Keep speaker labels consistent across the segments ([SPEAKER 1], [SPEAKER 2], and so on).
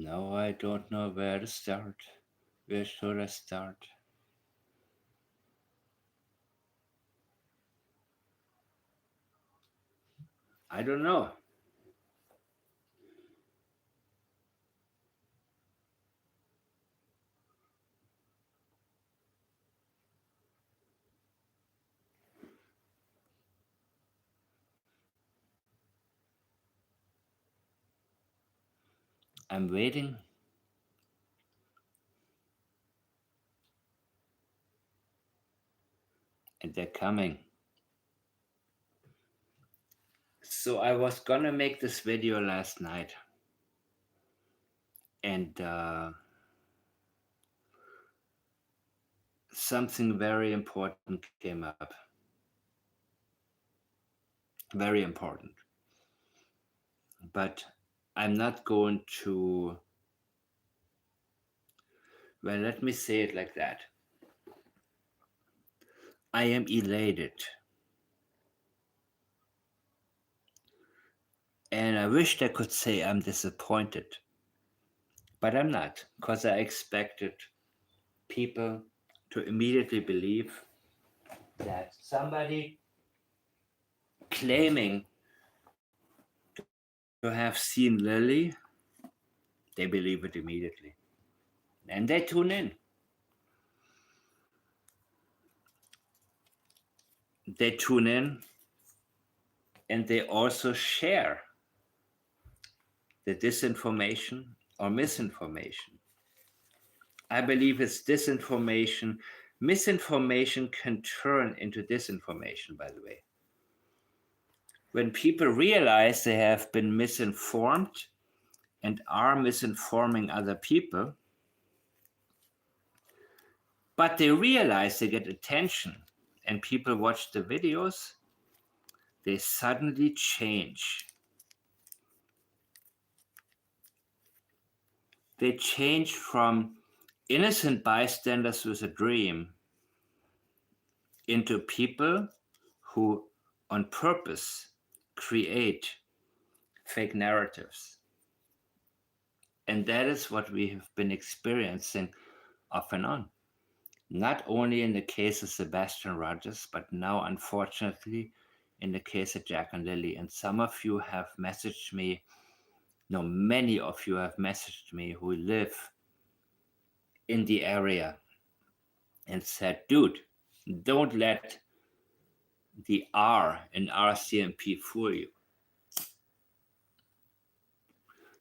[SPEAKER 1] Now I don't know where to start. Where should I start? I don't know. I'm waiting and they're coming. So I was gonna make this video last night, and something very important came up. Very important. But I'm not going to, well, let me say it like that. I am elated. And I wished I could say I'm disappointed. But I'm not, because I expected people to immediately believe that somebody claiming to have seen Lilly, they believe it immediately. And they tune in. They tune in and they also share the disinformation or misinformation. I believe it's disinformation. Misinformation can turn into disinformation, by the way. When people realize they have been misinformed and are misinforming other people, but they realize they get attention and people watch the videos, they suddenly change. They change from innocent bystanders with a dream into people who, on purpose, create fake narratives. And that is what we have been experiencing off and on. Not only in the case of Sebastian Rogers, but now, unfortunately, in the case of Jack and Lilly. And some of you have messaged me, no, many of you have messaged me who live in the area and said, dude, don't let the R in RCMP fool you.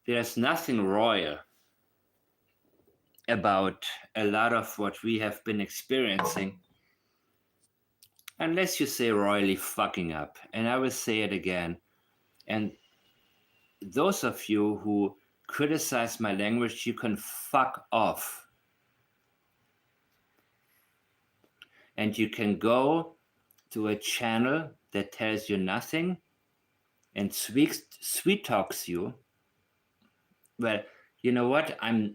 [SPEAKER 1] There's nothing royal about a lot of what we have been experiencing, unless you say royally fucking up. And I will say it again. And those of you who criticize my language, you can fuck off. And you can go to a channel that tells you nothing and sweet talks you. Well, you know what? I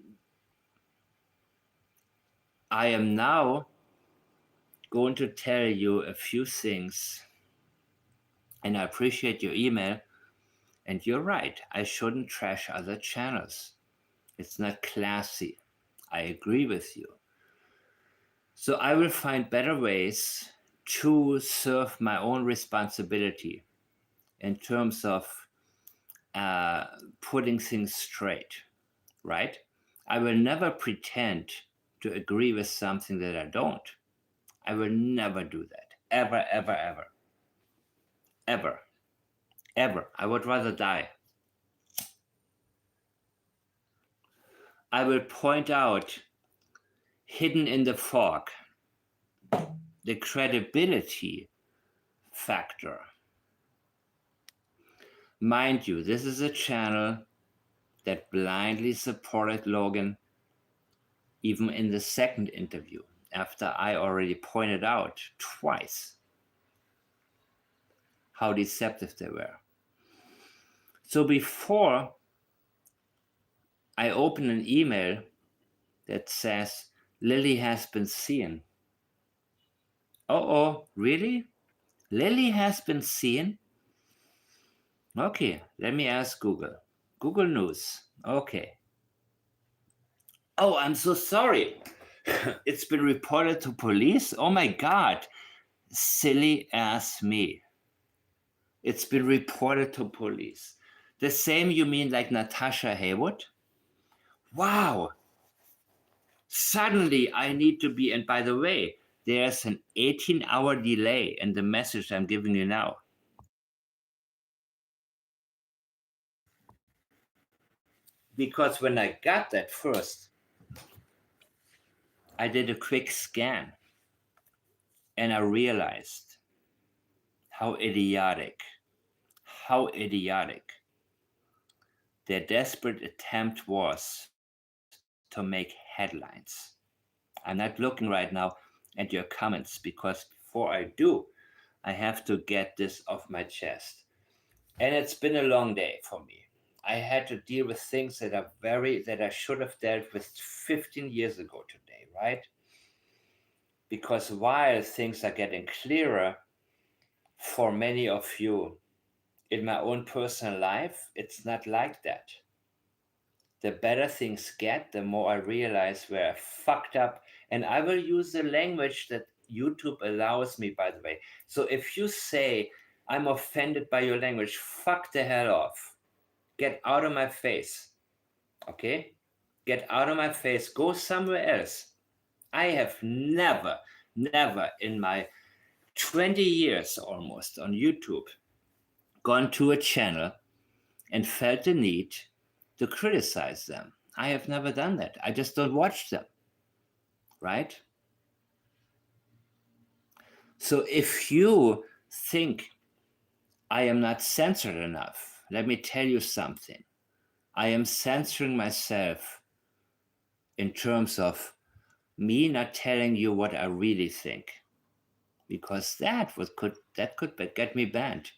[SPEAKER 1] am now going to tell you a few things, and I appreciate your email. And you're right, I shouldn't trash other channels. It's not classy. I agree with you. So I will find better ways to serve my own responsibility in terms of putting things straight, right? I will never pretend to agree with something that I don't. I will never do that. Ever, ever, ever. Ever. Ever. I would rather die. I will point out, hidden in the fog, the credibility factor. Mind you, this is a channel that blindly supported Logan even in the second interview, after I already pointed out twice how deceptive they were. So before I open an email that says Lilly has been seen. Oh, really? Lilly has been seen? Okay, let me ask Google. Google News. Okay. Oh, I'm so sorry. It's been reported to police? Oh my God. Silly ass me. It's been reported to police. The same you mean like Natasha Haywood? Wow. Suddenly I need to be, and by the way, there's an 18-hour delay in the message I'm giving you now. Because when I got that first, I did a quick scan and I realized how idiotic their desperate attempt was to make headlines. I'm not looking right now at your comments because before I do, I have to get this off my chest. And it's been a long day for me. I had to deal with things that I should have dealt with 15 years ago today, right? Because while things are getting clearer for many of you in my own personal life, it's not like that. The better things get, the more I realize where I fucked up. And I will use the language that YouTube allows me, by the way. So if you say, I'm offended by your language, fuck the hell off. Get out of my face. Okay? Get out of my face. Go somewhere else. I have never in my 20 years almost on YouTube gone to a channel and felt the need to criticize them. I have never done that. I just don't watch them, right? So if you think I am not censored enough, let me tell you something. I am censoring myself in terms of me not telling you what I really think, because that could get me banned.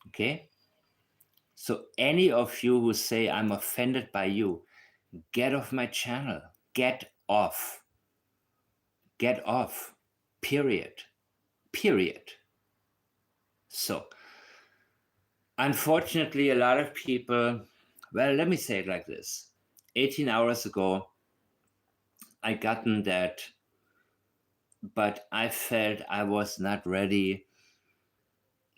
[SPEAKER 1] Okay? So any of you who say I'm offended by you, get off my channel. Get off. Get off. Period. Period. So, unfortunately, a lot of people, well, let me say it like this. 18 hours ago, I gotten that, but I felt I was not ready,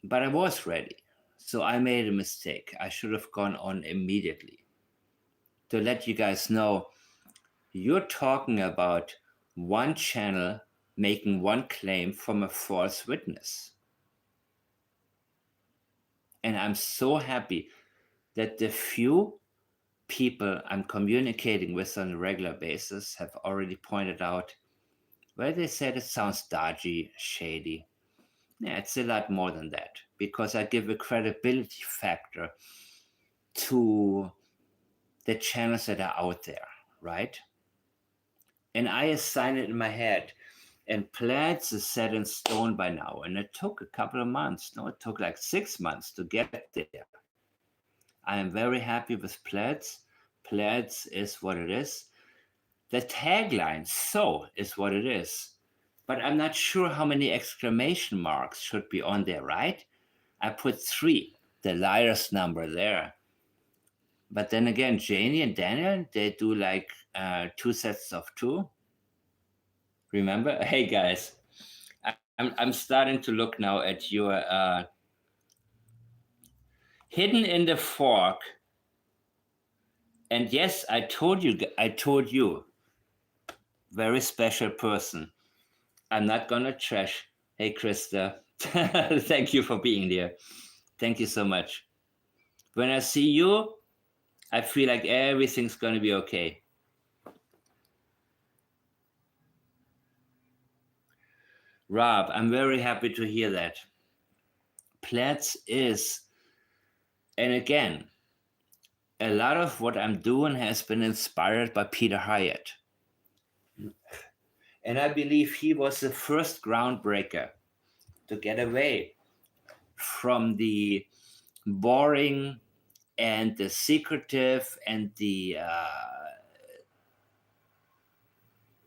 [SPEAKER 1] but I was ready. So I made a mistake. I should have gone on immediately. To let you guys know, you're talking about one channel making one claim from a false witness. And I'm so happy that the few people I'm communicating with on a regular basis have already pointed out, well, they said it sounds dodgy, shady. Yeah, it's a lot more than that because I give a credibility factor to the channels that are out there, right? And I assign it in my head. And plans is set in stone by now. And it took a couple of months. No, it took like 6 months to get there. I am very happy with Plaids. Plaids is what it is. The tagline, so, is what it is. But I'm not sure how many exclamation marks should be on there, right? I put 3, the liar's number there. But then again, Janie and Daniel, they do like 2 sets of 2. Remember? Hey guys, I'm starting to look now at your hidden in the fork. And yes, I told you, very special person. I'm not gonna trash. Hey, Krista, thank you for being there. Thank you so much. When I see you, I feel like everything's gonna be okay. Rob, I'm very happy to hear that. Platz is, and again, a lot of what I'm doing has been inspired by Peter Hyatt. And I believe he was the first groundbreaker to get away from the boring and the secretive and the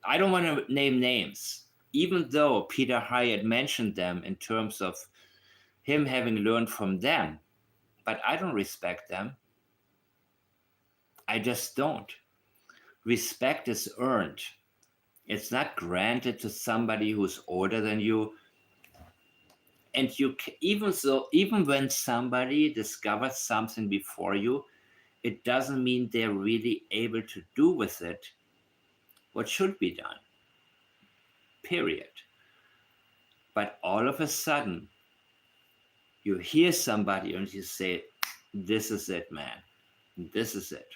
[SPEAKER 1] I don't want to name names, even though Peter Hyatt mentioned them in terms of him having learned from them, but I don't respect them. I just don't. Respect is earned. It's not granted to somebody who's older than you. And even when somebody discovers something before you, it doesn't mean they're really able to do with it what should be done. Period. But all of a sudden, you hear somebody and you say, "This is it, man. This is it."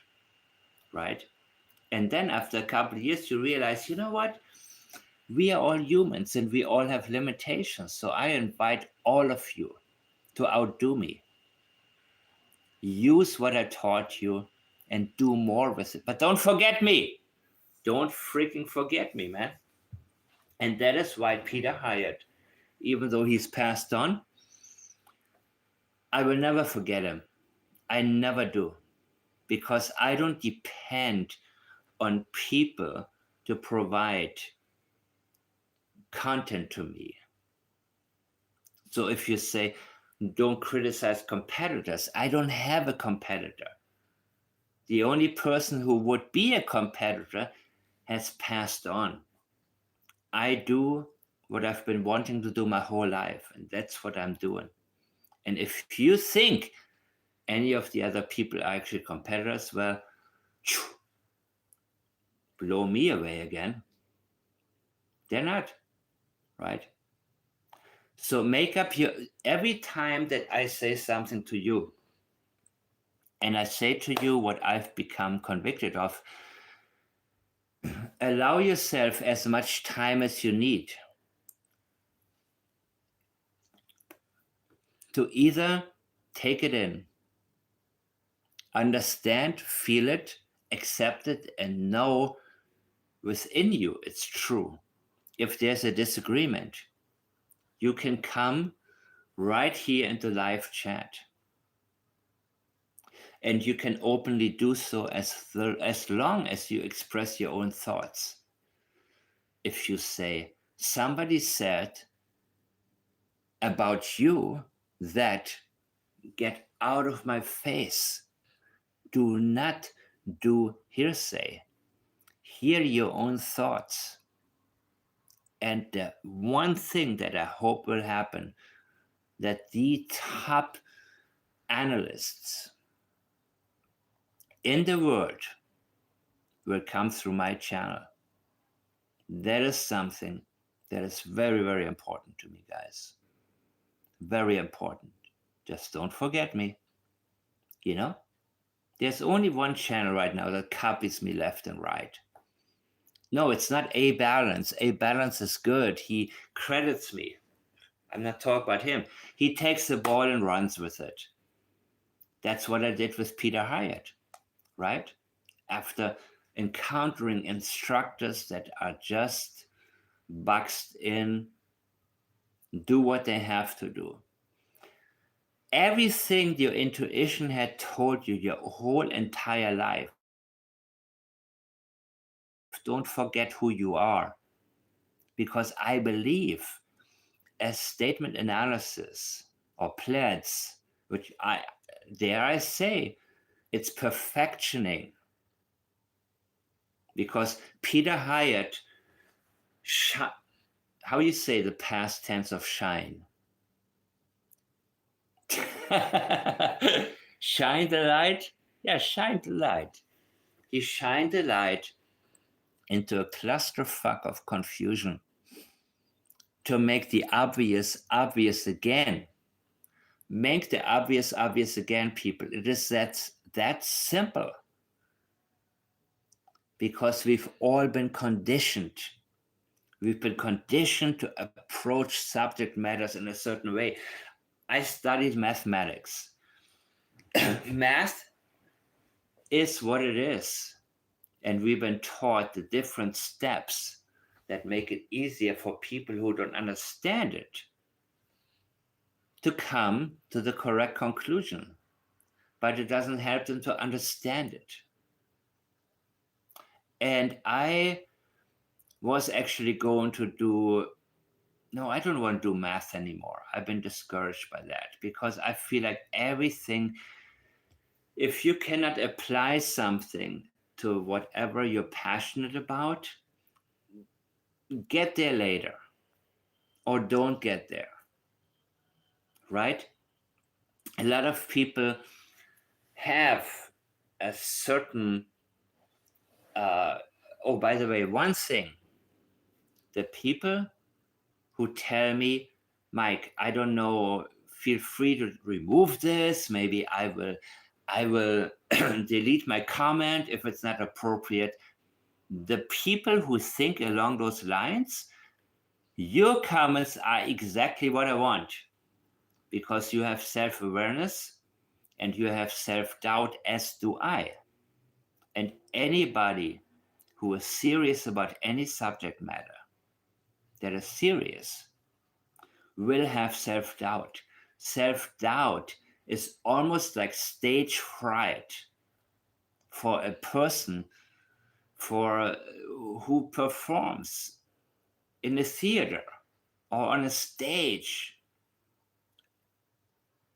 [SPEAKER 1] Right? And then after a couple of years, you realize, you know what? We are all humans and we all have limitations. So I invite all of you to outdo me. Use what I taught you and do more with it. But don't forget me. Don't freaking forget me, man. And that is why Peter Hyatt, even though he's passed on, I will never forget him. I never do. Because I don't depend on people to provide content to me. So if you say, don't criticize competitors, I don't have a competitor. The only person who would be a competitor has passed on. I do what I've been wanting to do my whole life, and that's what I'm doing. And if you think any of the other people are actually competitors, well, blow me away again. They're not, right? So make up your, every time that I say something to you, and I say to you what I've become convicted of, allow yourself as much time as you need to either take it in, understand, feel it, accept it, and know within you it's true. If there's a disagreement, you can come right here into live chat. And you can openly do so as long as you express your own thoughts. If you say, somebody said about you that, get out of my face. Do not do hearsay. Hear your own thoughts. And the one thing that I hope will happen, that the top analysts in the world will come through my channel. That is something that is very, very important to me, guys. Very important. Just don't forget me. You know? There's only one channel right now that copies me left and right. No, it's not A Balance. A Balance is good. He credits me. I'm not talking about him. He takes the ball and runs with it. That's what I did with Peter Hyatt, right? After encountering instructors that are just boxed in, do what they have to do. Everything your intuition had told you your whole entire life, don't forget who you are. Because I believe as statement analysis or plaids, which dare I say, it's perfectioning. Because Peter Hyatt, how you say the past tense of shine? Shine the light? Yeah, shine the light. He shined the light into a clusterfuck of confusion to make the obvious obvious again. Make the obvious obvious again, people. It is that simple. Because we've all been conditioned. We've been conditioned to approach subject matters in a certain way. I studied mathematics. Math is what it is. And we've been taught the different steps that make it easier for people who don't understand it to come to the correct conclusion. But it doesn't help them to understand it. And I was actually going to do, no, I don't want to do math anymore. I've been discouraged by that because I feel like everything, if you cannot apply something to whatever you're passionate about, get there later or don't get there, right? A lot of people have a certain, oh, by the way, one thing, the people who tell me, Mike, I don't know, feel free to remove this. Maybe I will delete my comment if it's not appropriate. The people who think along those lines, your comments are exactly what I want, because you have self-awareness and you have self-doubt, as do I. And anybody who is serious about any subject matter that is serious will have self-doubt. Self-doubt is almost like stage fright for a person who performs in a theater or on a stage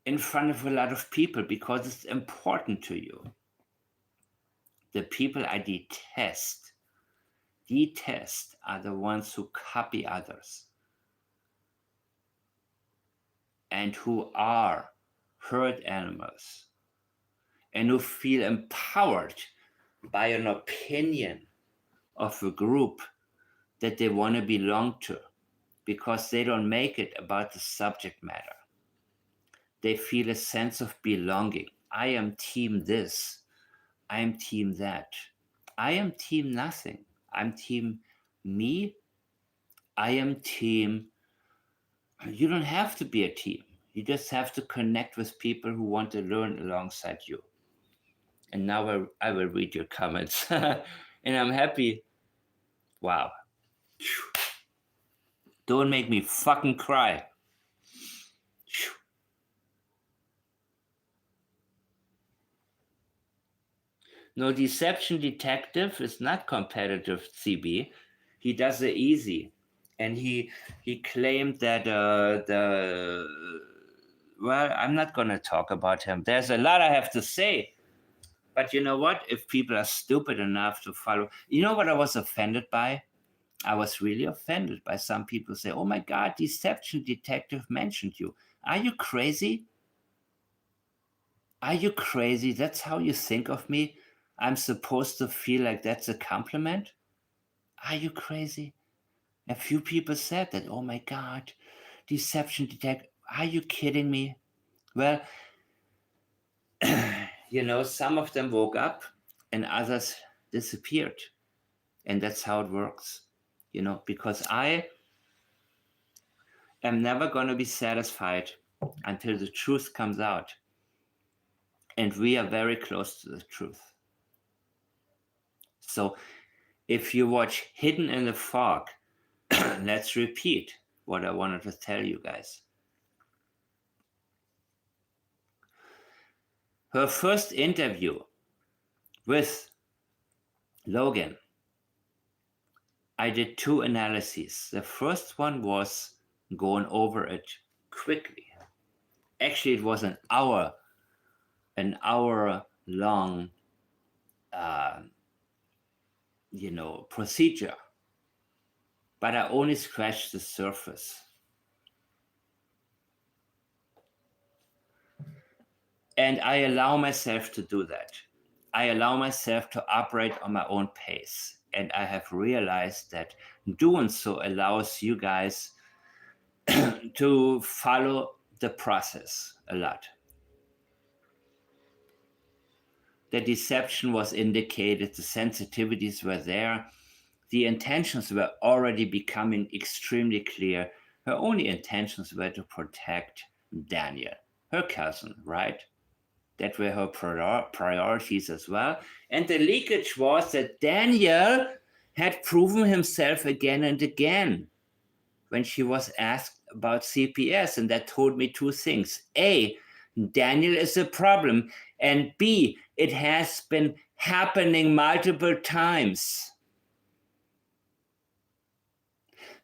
[SPEAKER 1] in front of a lot of people, because it's important to you. The people I detest are the ones who copy others and who are herd animals and who feel empowered by an opinion of a group that they want to belong to, because they don't make it about the subject matter. They feel a sense of belonging. I am team this. I am team that. I am team nothing. I'm team me. I am team. You don't have to be a team. You just have to connect with people who want to learn alongside you. And now I will read your comments. And I'm happy. Wow. Don't make me fucking cry. No, Deception Detective is not competitive, CB. He does it easy. And he claimed that well, I'm not going to talk about him. There's a lot I have to say. But you know what? If people are stupid enough to follow, you know what I was offended by? I was really offended by some people say, oh my God, Deception Detective mentioned you. Are you crazy? Are you crazy? That's how you think of me? I'm supposed to feel like that's a compliment? Are you crazy? A few people said that, oh my God, Deception Detective. Are you kidding me? Well, some of them woke up and others disappeared. And that's how it works, because I am never going to be satisfied until the truth comes out. And we are very close to the truth. So if you watch Hidden in the Fog, let's repeat what I wanted to tell you guys. Her first interview with Logan, I did 2 analyses. The first one was going over it quickly. Actually, it was an hour long, procedure. But I only scratched the surface. And I allow myself to do that. I allow myself to operate on my own pace. And I have realized that doing so allows you guys to follow the process a lot. The deception was indicated, the sensitivities were there, the intentions were already becoming extremely clear. Her only intentions were to protect Daniel, her cousin, right? That were her priorities as well. And the leakage was that Daniel had proven himself again and again when she was asked about CPS. And that told me 2 things. A, Daniel is a problem. And B, it has been happening multiple times.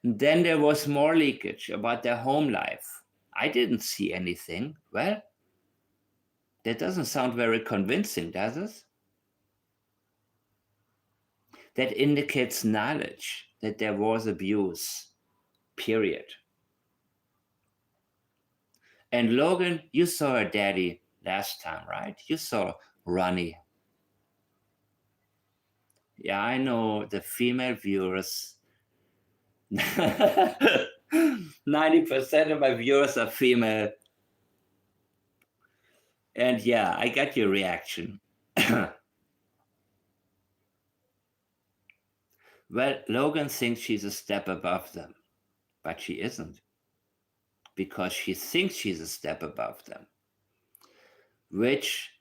[SPEAKER 1] Then there was more leakage about their home life. I didn't see anything. Well, that doesn't sound very convincing, does it? that indicates knowledge that there was abuse, period. And Logan, you saw her daddy last time, right? You saw Ronnie. Yeah, I know the female viewers. 90% of my viewers are female. And yeah, I got your reaction. Well, Logan thinks she's a step above them, but she isn't, because she thinks she's a step above them, which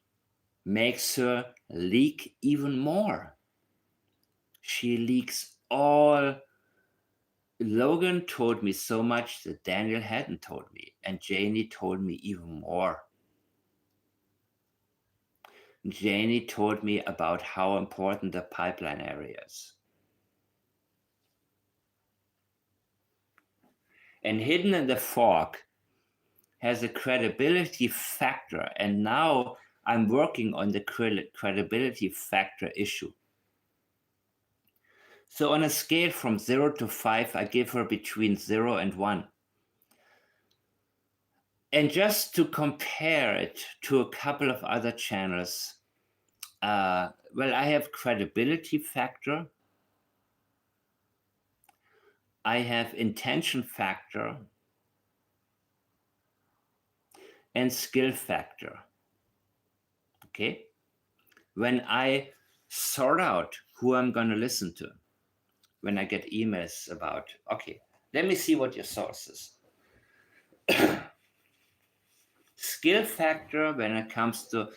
[SPEAKER 1] makes her leak even more. She leaks all. Logan told me so much that Daniel hadn't told me, and Janie told me even more. Janie told me about how important the pipeline area is. And hidden in the fog has a credibility factor, and now I'm working on the credibility factor issue. So on a scale from 0 to 5, I give her between 0 and 1. And just to compare it to a couple of other channels, well, I have credibility factor, I have intention factor, and skill factor. Okay? When I sort out who I'm going to listen to, when I get emails about, okay, let me see what your source is. Skill factor when it comes to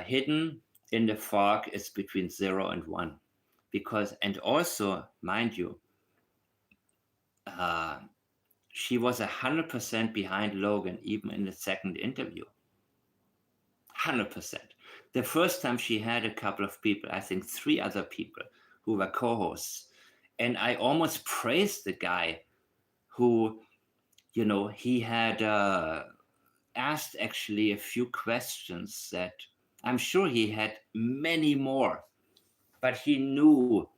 [SPEAKER 1] hidden in the fog is between 0 and 1. Because, and also, mind you, she was 100% behind Logan, even in the second interview. 100%. The first time she had a couple of people, I think 3 other people who were co-hosts. And I almost praised the guy who, he had asked actually a few questions that I'm sure he had many more, but he knew,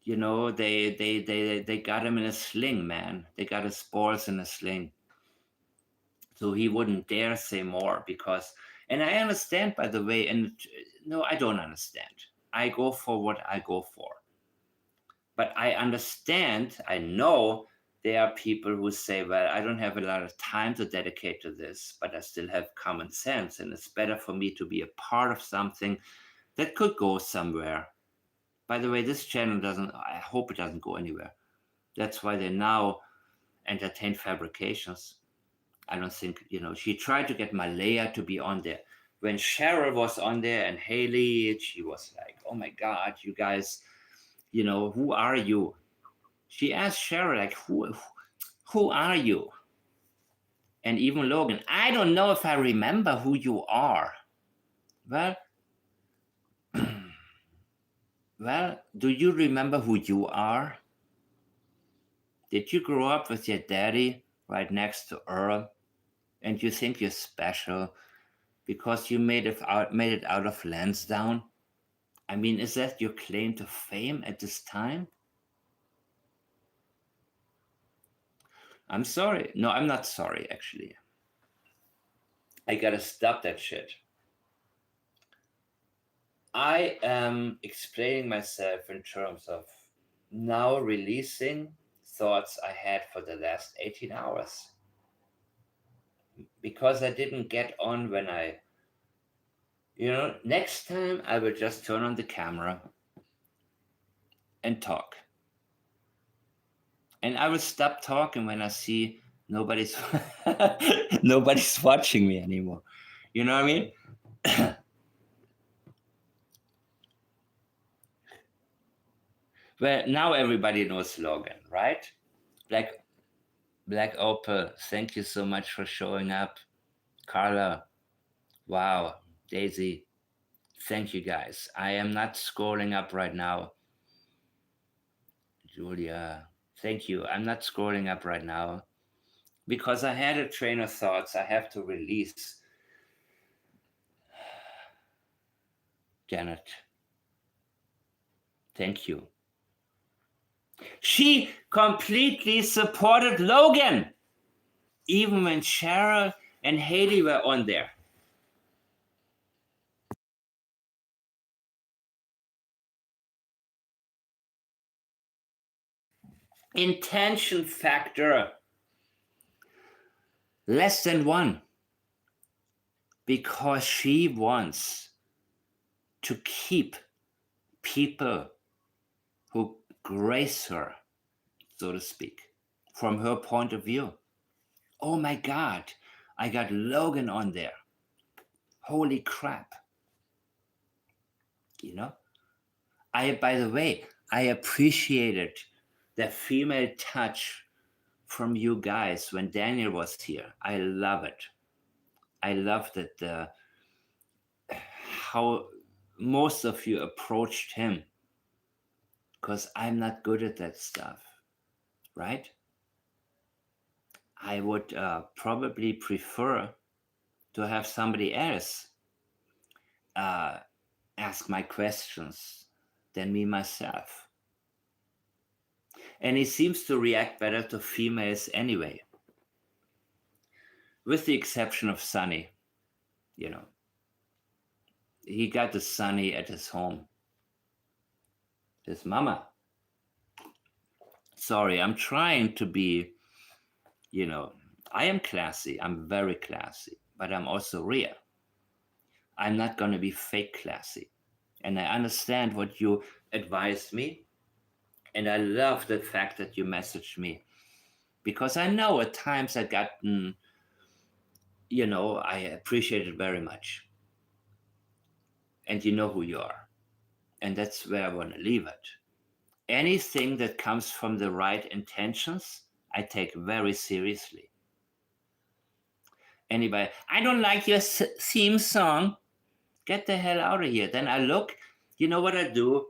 [SPEAKER 1] they got him in a sling, man. They got his balls in a sling. So he wouldn't dare say more because, and I understand, by the way, and no, I don't understand. I go for what I go for. But I understand, I know there are people who say, well, I don't have a lot of time to dedicate to this, but I still have common sense. And it's better for me to be a part of something that could go somewhere. By the way, this channel I hope it doesn't go anywhere. That's why they now entertain fabrications. I don't think, she tried to get Malaya to be on there. When Cheryl was on there and Haley, she was like, oh my God, you guys, who are you? She asked Cheryl, like, who are you? And even Logan, I don't know if I remember who you are. Well, well, do you remember who you are? Did you grow up with your daddy right next to Earl? And you think you're special because you made it out of Lansdowne? I mean, is that your claim to fame at this time? I'm sorry. No, I'm not sorry, actually. I gotta stop that shit. I am explaining myself in terms of now releasing thoughts I had for the last 18 hours. Because I didn't get on when next time I will just turn on the camera and talk. And I will stop talking when I see nobody's nobody's watching me anymore. You know what I mean? Well, now everybody knows Logan, right? Black Opal, thank you so much for showing up. Carla, wow. Daisy, thank you guys. I am not scrolling up right now. Julia, thank you. I'm not scrolling up right now because I had a train of thoughts I have to release. Janet, Thank you. She completely supported Logan, even when Cheryl and Haley were on there. Intention factor less than 1, because she wants to keep people who grace her, so to speak, from her point of view. Oh my God, I got Logan on there. Holy crap. You know? By the way, I appreciated the female touch from you guys when Daniel was here. I love it. I love that how most of you approached him, because I'm not good at that stuff, right? I would probably prefer to have somebody else ask my questions than me myself. And he seems to react better to females anyway, with the exception of Sonny. You know, he got the Sonny at his home. His mama. Sorry, I'm trying to be, I am classy. I'm very classy, but I'm also real. I'm not going to be fake classy. And I understand what you advised me. And I love the fact that you messaged me, because I know at times I gotten, I appreciate it very much. And you know who you are. And that's where I want to leave it. Anything that comes from the right intentions, I take very seriously. Anybody, I don't like your theme song. Get the hell out of here. Then I look, you know what I do?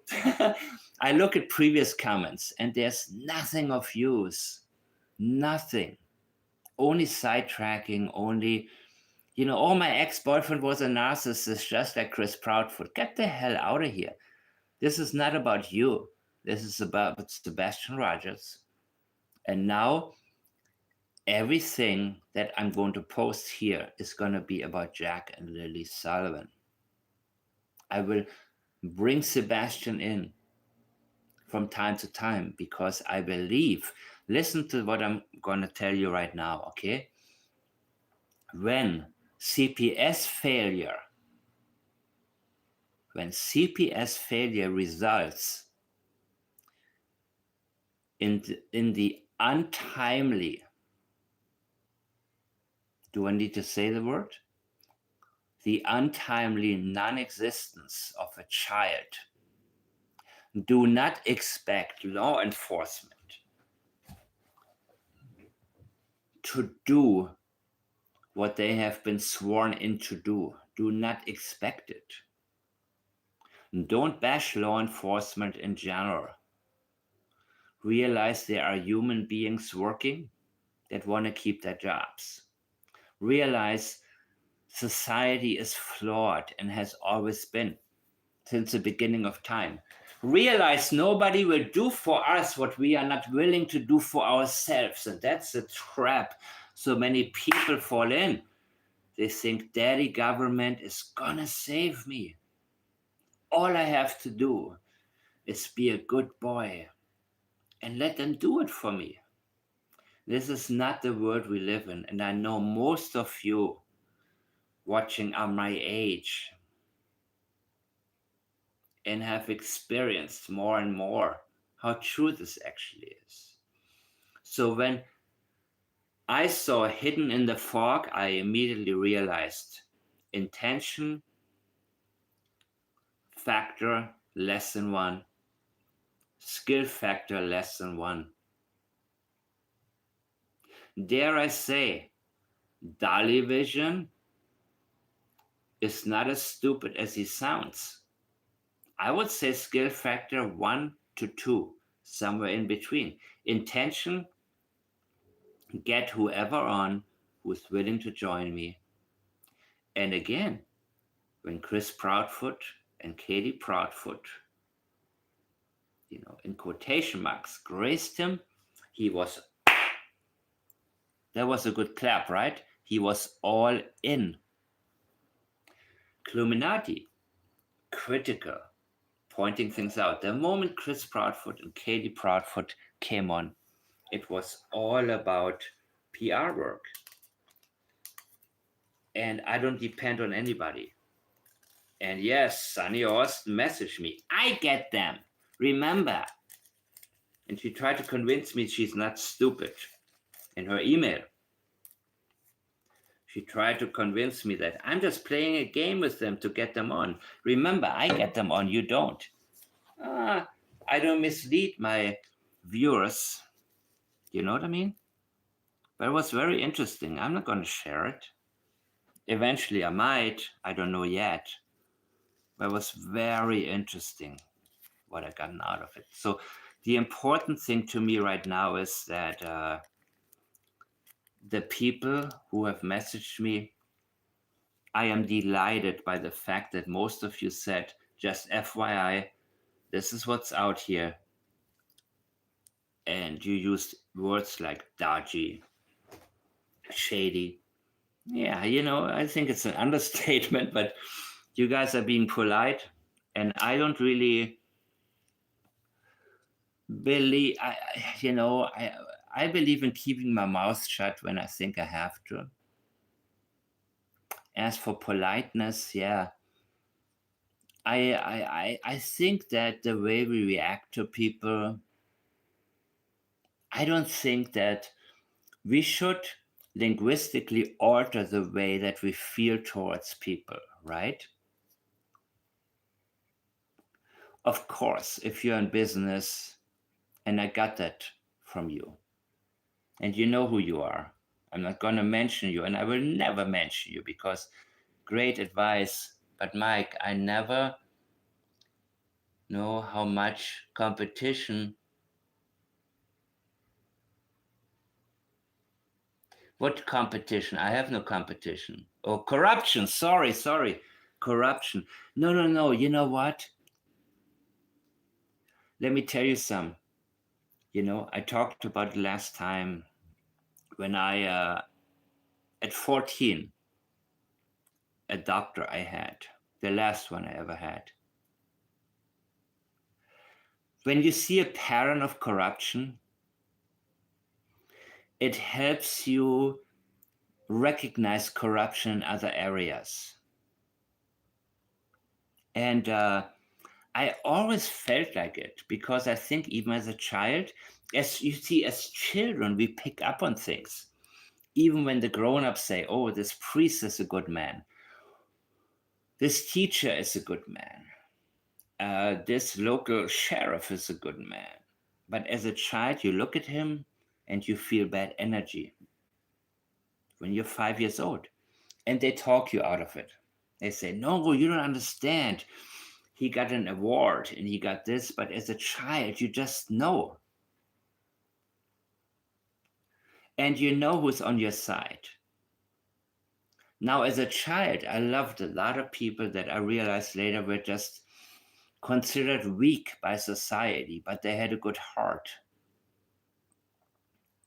[SPEAKER 1] I look at previous comments and there's nothing of use. Nothing. Only sidetracking, only, oh, my ex-boyfriend was a narcissist just like Chris Proudfoot. Get the hell out of here. This is not about you. This is about Sebastian Rogers. And now everything that I'm going to post here is going to be about Jack and Lilly Sullivan. I will bring Sebastian in from time to time because I believe, listen to what I'm going to tell you right now, okay? When CPS failure results in the untimely, do I need to say the word? The untimely non-existence of a child, do not expect law enforcement to do what they have been sworn in to do. Do not expect it. Don't bash law enforcement in general. Realize there are human beings working that want to keep their jobs. Realize society is flawed and has always been since the beginning of time. Realize nobody will do for us what we are not willing to do for ourselves. And that's a trap so many people fall in. They think daddy government is gonna save me. All I have to do is be a good boy and let them do it for me. This is not the world we live in. And I know most of you watching are my age and have experienced more and more how true this actually is. So when I saw hidden in the fog, I immediately realized intention factor less than 1, skill factor less than 1. Dare I say, Dolly Vision is not as stupid as he sounds. I would say skill factor 1 to 2, somewhere in between. Intention, get whoever on who's willing to join me. And again, when Chris Proudfoot and Katie Proudfoot in quotation marks, graced him, that was a good clap, right? He was all in. Cluminati, critical, pointing things out. The moment Chris Proudfoot and Katie Proudfoot came on, it was all about PR work. And I don't depend on anybody. And yes, Sunny Austin messaged me. I get them. Remember. And she tried to convince me she's not stupid. In her email, she tried to convince me that I'm just playing a game with them to get them on. Remember, I get them on, you don't. I don't mislead my viewers. You know what I mean? But it was very interesting. I'm not going to share it. Eventually, I might. I don't know yet. But it was very interesting what I gotten out of it. So the important thing to me right now is that the people who have messaged me, I am delighted by the fact that most of you said, just FYI, this is what's out here. And you used words like dodgy, shady. Yeah, I think it's an understatement, but you guys are being polite. And I don't really believe, I believe in keeping my mouth shut when I think I have to. As for politeness, yeah, I think that the way we react to people, I don't think that we should linguistically alter the way that we feel towards people, right? Of course, if you're in business, and I got that from you, and you know who you are, I'm not going to mention you, and I will never mention you because great advice. But Mike, I never know how much competition. What competition? I have no competition. Oh, corruption. Sorry. Corruption. No. You know what? Let me tell you some. I talked about it last time when at 14, a doctor I had, the last one I ever had. When you see a pattern of corruption, it helps you recognize corruption in other areas. And I always felt like it because I think even as a child, as you see, as children, we pick up on things. Even when the grown-ups say, oh, this priest is a good man. This teacher is a good man. This local sheriff is a good man. But as a child, you look at him and you feel bad energy when you're 5 years old. And they talk you out of it. They say, no, you don't understand. He got an award and he got this. But as a child, you just know. And you know who's on your side. Now, as a child, I loved a lot of people that I realized later were just considered weak by society, but they had a good heart.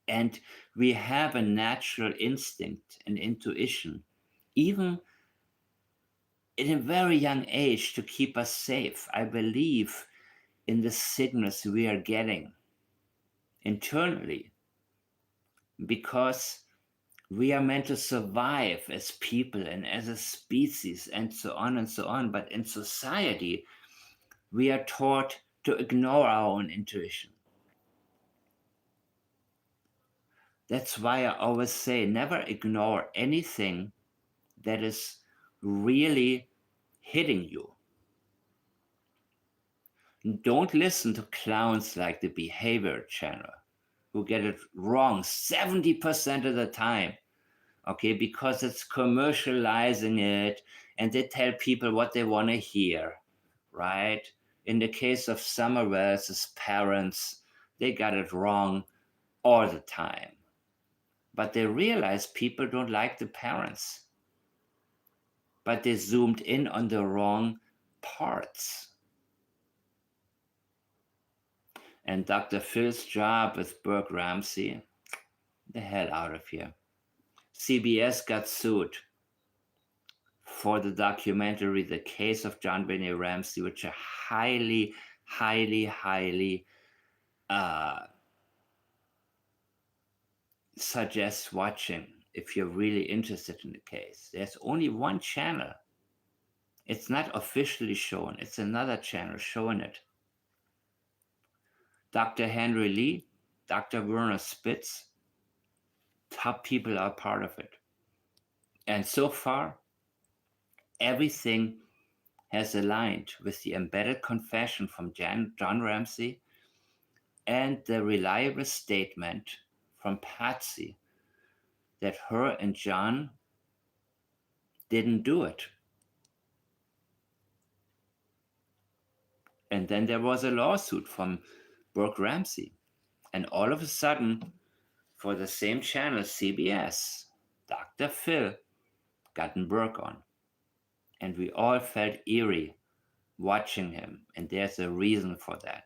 [SPEAKER 1] And we have a natural instinct and intuition, even in a very young age, to keep us safe. I believe in the signals we are getting internally because we are meant to survive as people and as a species and so on and so on. But in society, we are taught to ignore our own intuition. That's why I always say never ignore anything that is really hitting you. Don't listen to clowns like the Behavior Channel who get it wrong 70% of the time. Okay, because it's commercializing it and they tell people what they want to hear, right? In the case of Summerwell's parents, they got it wrong all the time. But they realize people don't like the parents. But they zoomed in on the wrong parts. And Dr. Phil's job with Burke Ramsey, the hell out of here. CBS got sued for the documentary The Case of JonBenet Ramsey, which I highly, highly, highly suggest watching if you're really interested in the case. There's only one channel. It's not officially shown. It's another channel showing it. Dr. Henry Lee, Dr. Werner Spitz, top people are part of it. And so far, everything has aligned with the embedded confession from John Ramsey and the reliable statement from Patsy that her and John didn't do it. And then there was a lawsuit from Burke Ramsey. And all of a sudden, for the same channel, CBS, Dr. Phil got Burke on. And we all felt eerie watching him. And there's a reason for that.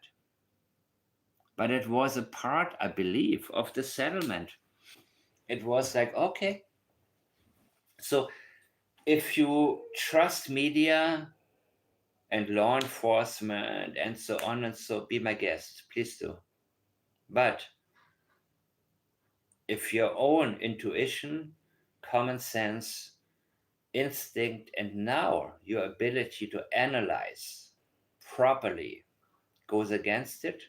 [SPEAKER 1] But it was a part, I believe, of the settlement. It was like, okay. So if you trust media and law enforcement and so on and so, be my guest, please do. But if your own intuition, common sense, instinct, and now your ability to analyze properly goes against it,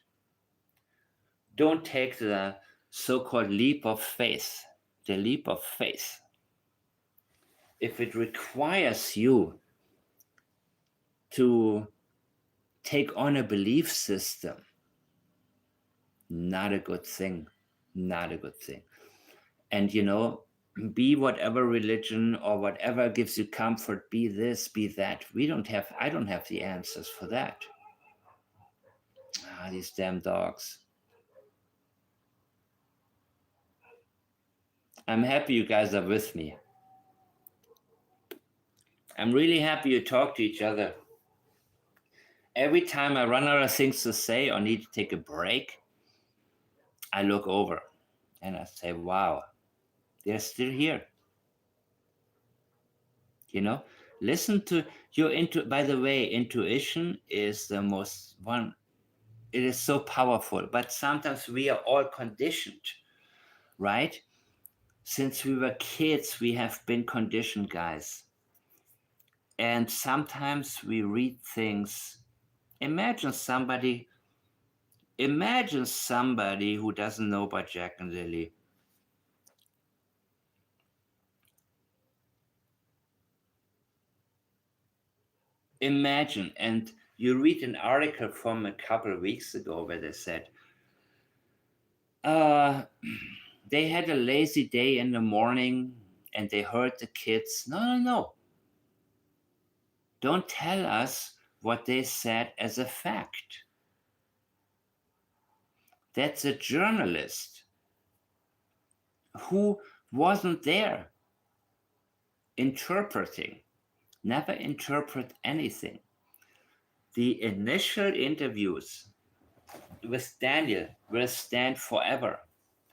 [SPEAKER 1] don't take the so-called leap of faith. The leap of faith. If it requires you to take on a belief system, not a good thing. Not a good thing. And be whatever religion or whatever gives you comfort, be this, be that. I don't have the answers for that. These damn dogs. I'm happy you guys are with me. I'm really happy you talk to each other. Every time I run out of things to say or need to take a break, I look over and I say, wow, they're still here. Listen to your by the way, intuition is the most one. It is so powerful, but sometimes we are all conditioned, right? Since we were kids, we have been conditioned, guys. And sometimes we read things. Imagine somebody who doesn't know about Jack and Lilly. Imagine, and you read an article from a couple of weeks ago where they said, they had a lazy day in the morning and they heard the kids. No. Don't tell us what they said as a fact. That's a journalist who wasn't there interpreting. Never interpret anything. The initial interviews with Daniel will stand forever.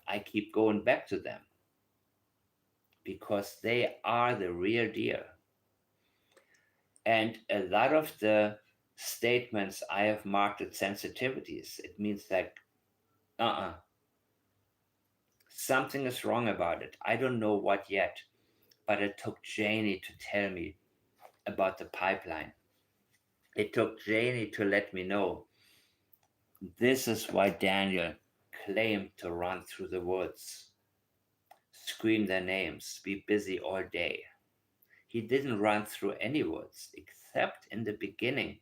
[SPEAKER 1] I keep going back to them because they are the real deal. And a lot of the statements I have marked as sensitivities. It means like, something is wrong about it. I don't know what yet, but it took Janie to tell me about the pipeline. It took Janie to let me know this is why Daniel claimed to run through the woods, scream their names, be busy all day. He didn't run through any woods except in the beginning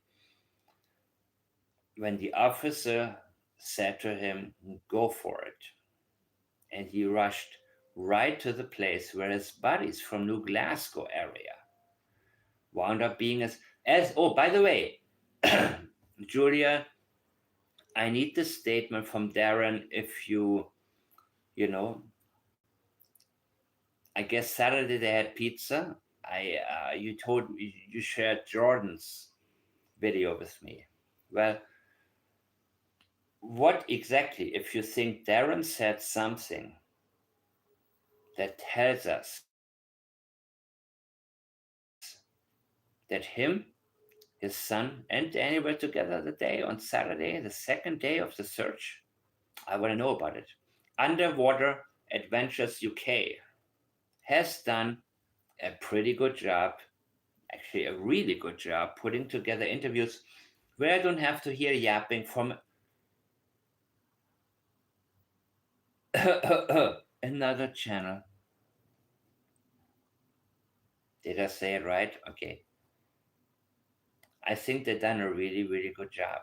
[SPEAKER 1] when the officer said to him, go for it. And he rushed right to the place where his buddies from New Glasgow area wound up being oh, by the way, Julia, I need the statement from Darren if you I guess Saturday they had pizza. You shared Jordan's video with me. Well, what exactly, if you think Darren said something that tells us that him, his son, and Danny were together the day on Saturday, the second day of the search? I want to know about it. Underwater Adventures UK has done a pretty good job, actually, a really good job, putting together interviews where I don't have to hear yapping from another channel. Did I say it right? Okay. I think they've done a really, really good job.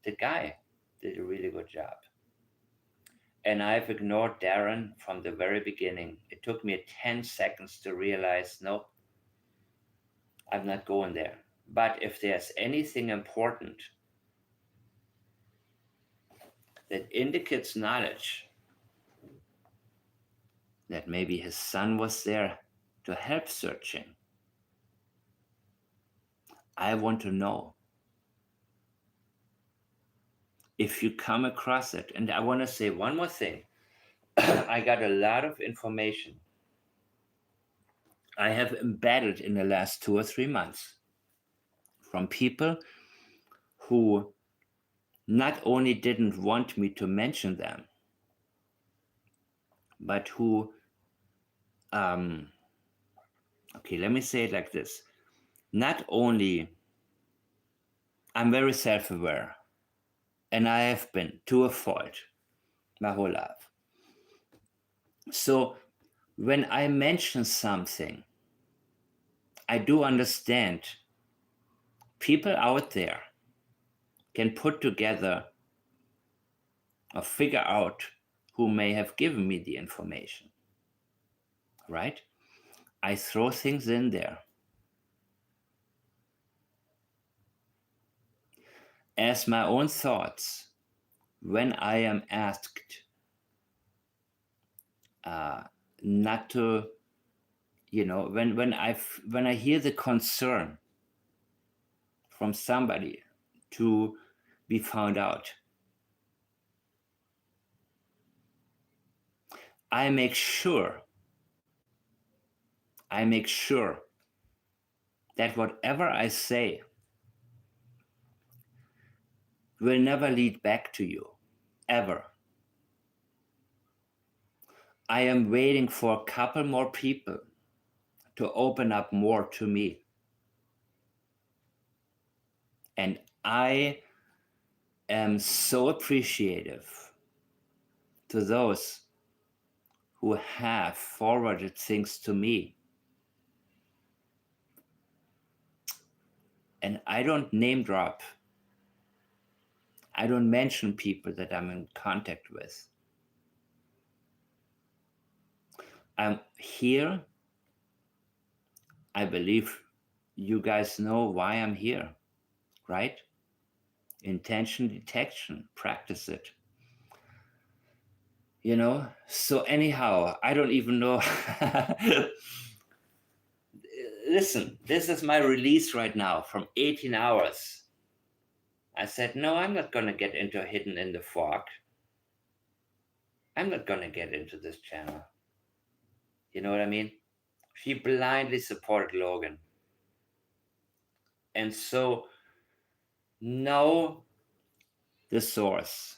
[SPEAKER 1] The guy did a really good job. And I've ignored Darren from the very beginning. It took me 10 seconds to realize, no, I'm not going there. But if there's anything important that indicates knowledge that maybe his son was there to help searching, I want to know. If you come across it, and I want to say one more thing, I got a lot of information I have embedded in the last 2 or 3 months from people who not only didn't want me to mention them, but who, okay, let me say it like this. Not only, I'm very self aware, and I have been to a fault my whole life. So when I mention something, I do understand people out there can put together or figure out who may have given me the information, right? I throw things in there as my own thoughts when I am asked not to, when I hear the concern from somebody to be found out, I make sure that whatever I say will never lead back to you, ever. I am waiting for a couple more people to open up more to me. And I am so appreciative to those who have forwarded things to me. And I don't name drop. I don't mention people that I'm in contact with. I'm here. I believe you guys know why I'm here, right? Intention detection, practice it. So anyhow, I don't even know. Listen, this is my release right now from 18 hours. I said, no, I'm not going to get into Hidden in the Fog. I'm not going to get into this channel. You know what I mean? She blindly supported Logan. And so know the source.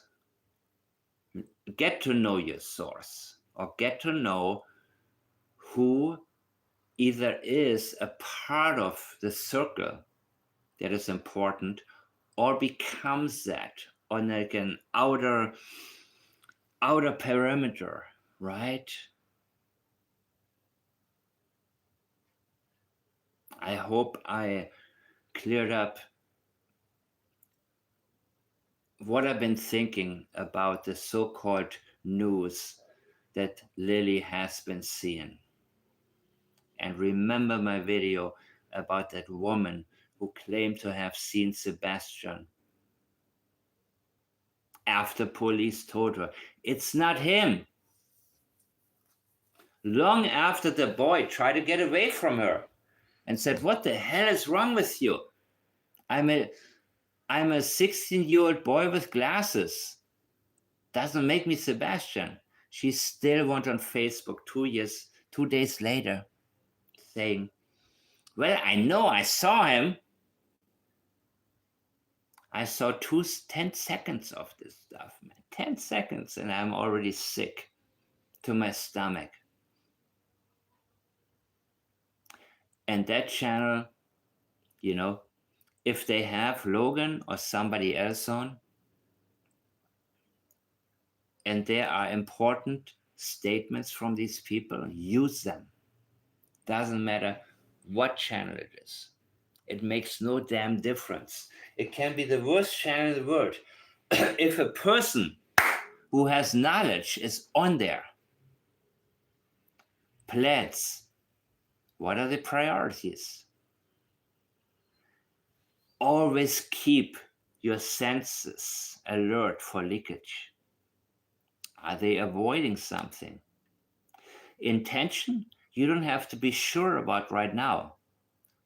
[SPEAKER 1] Get to know your source, or get to know who either is a part of the circle that is important or becomes that on like an outer perimeter, right? I hope I cleared up what I've been thinking about the so-called news that Lilly has been seeing. And remember my video about that woman who claimed to have seen Sebastian after police told her it's not him. Long after the boy tried to get away from her and said, what the hell is wrong with you? I'm a 16-year-old boy with glasses. Doesn't make me Sebastian. She still went on Facebook 2 days later, saying, well, I know I saw him. I saw 10 seconds of this stuff, man. 10 seconds, and I'm already sick to my stomach. And that channel, if they have Logan or somebody else on, and there are important statements from these people, use them. Doesn't matter what channel it is. It makes no damn difference. It can be the worst channel in the world. If a person who has knowledge is on there, plans, what are the priorities? Always keep your senses alert for leakage. Are they avoiding something? Intention, you don't have to be sure about right now,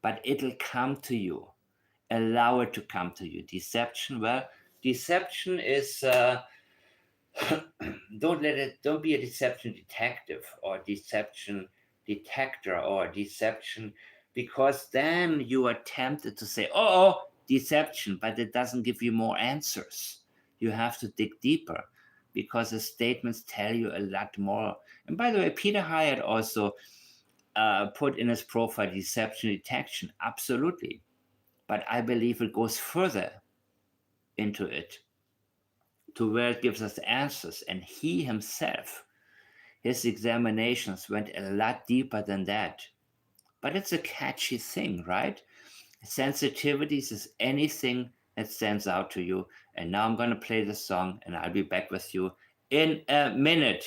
[SPEAKER 1] but it'll come to you. Allow it to come to you. Deception, well, deception is don't be a deception detective or deception detector or deception, because then you are tempted to say, oh, deception, but it doesn't give you more answers. You have to dig deeper, because the statements tell you a lot more. And by the way, Peter Hyatt also put in his profile deception detection. Absolutely. But I believe it goes further into it, to where it gives us answers. And he himself, his examinations went a lot deeper than that. But it's a catchy thing, right? Sensitivities is anything that stands out to you. And now I'm going to play the song, and I'll be back with you in a minute.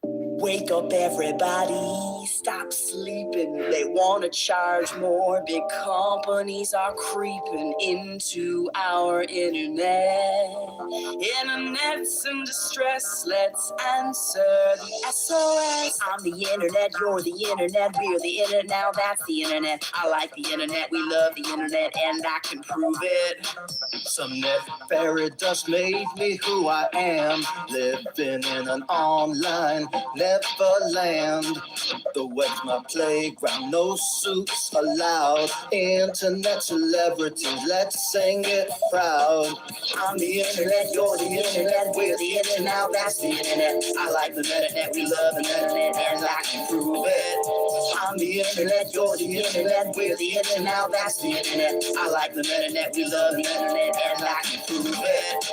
[SPEAKER 2] Wake up everybody, stop sleeping. They want to charge more. Big companies are creeping into our internet. Internet's in distress, let's answer the SOS. I'm the internet, you're the internet, we're the internet, now that's the internet. I like the internet, we love the internet, and I can prove it. Some net fairy dust made me who I am, living in an online neverland. The web's my playground, no suits allowed. Internet celebrities, let's sing it proud. I'm the internet, you're the internet, we're the internet, now that's the internet. I like the internet, we love the internet, and I can prove it. I'm the internet, you're the internet, we're the internet, now that's the internet. I like the internet, we love the internet, and I can prove it.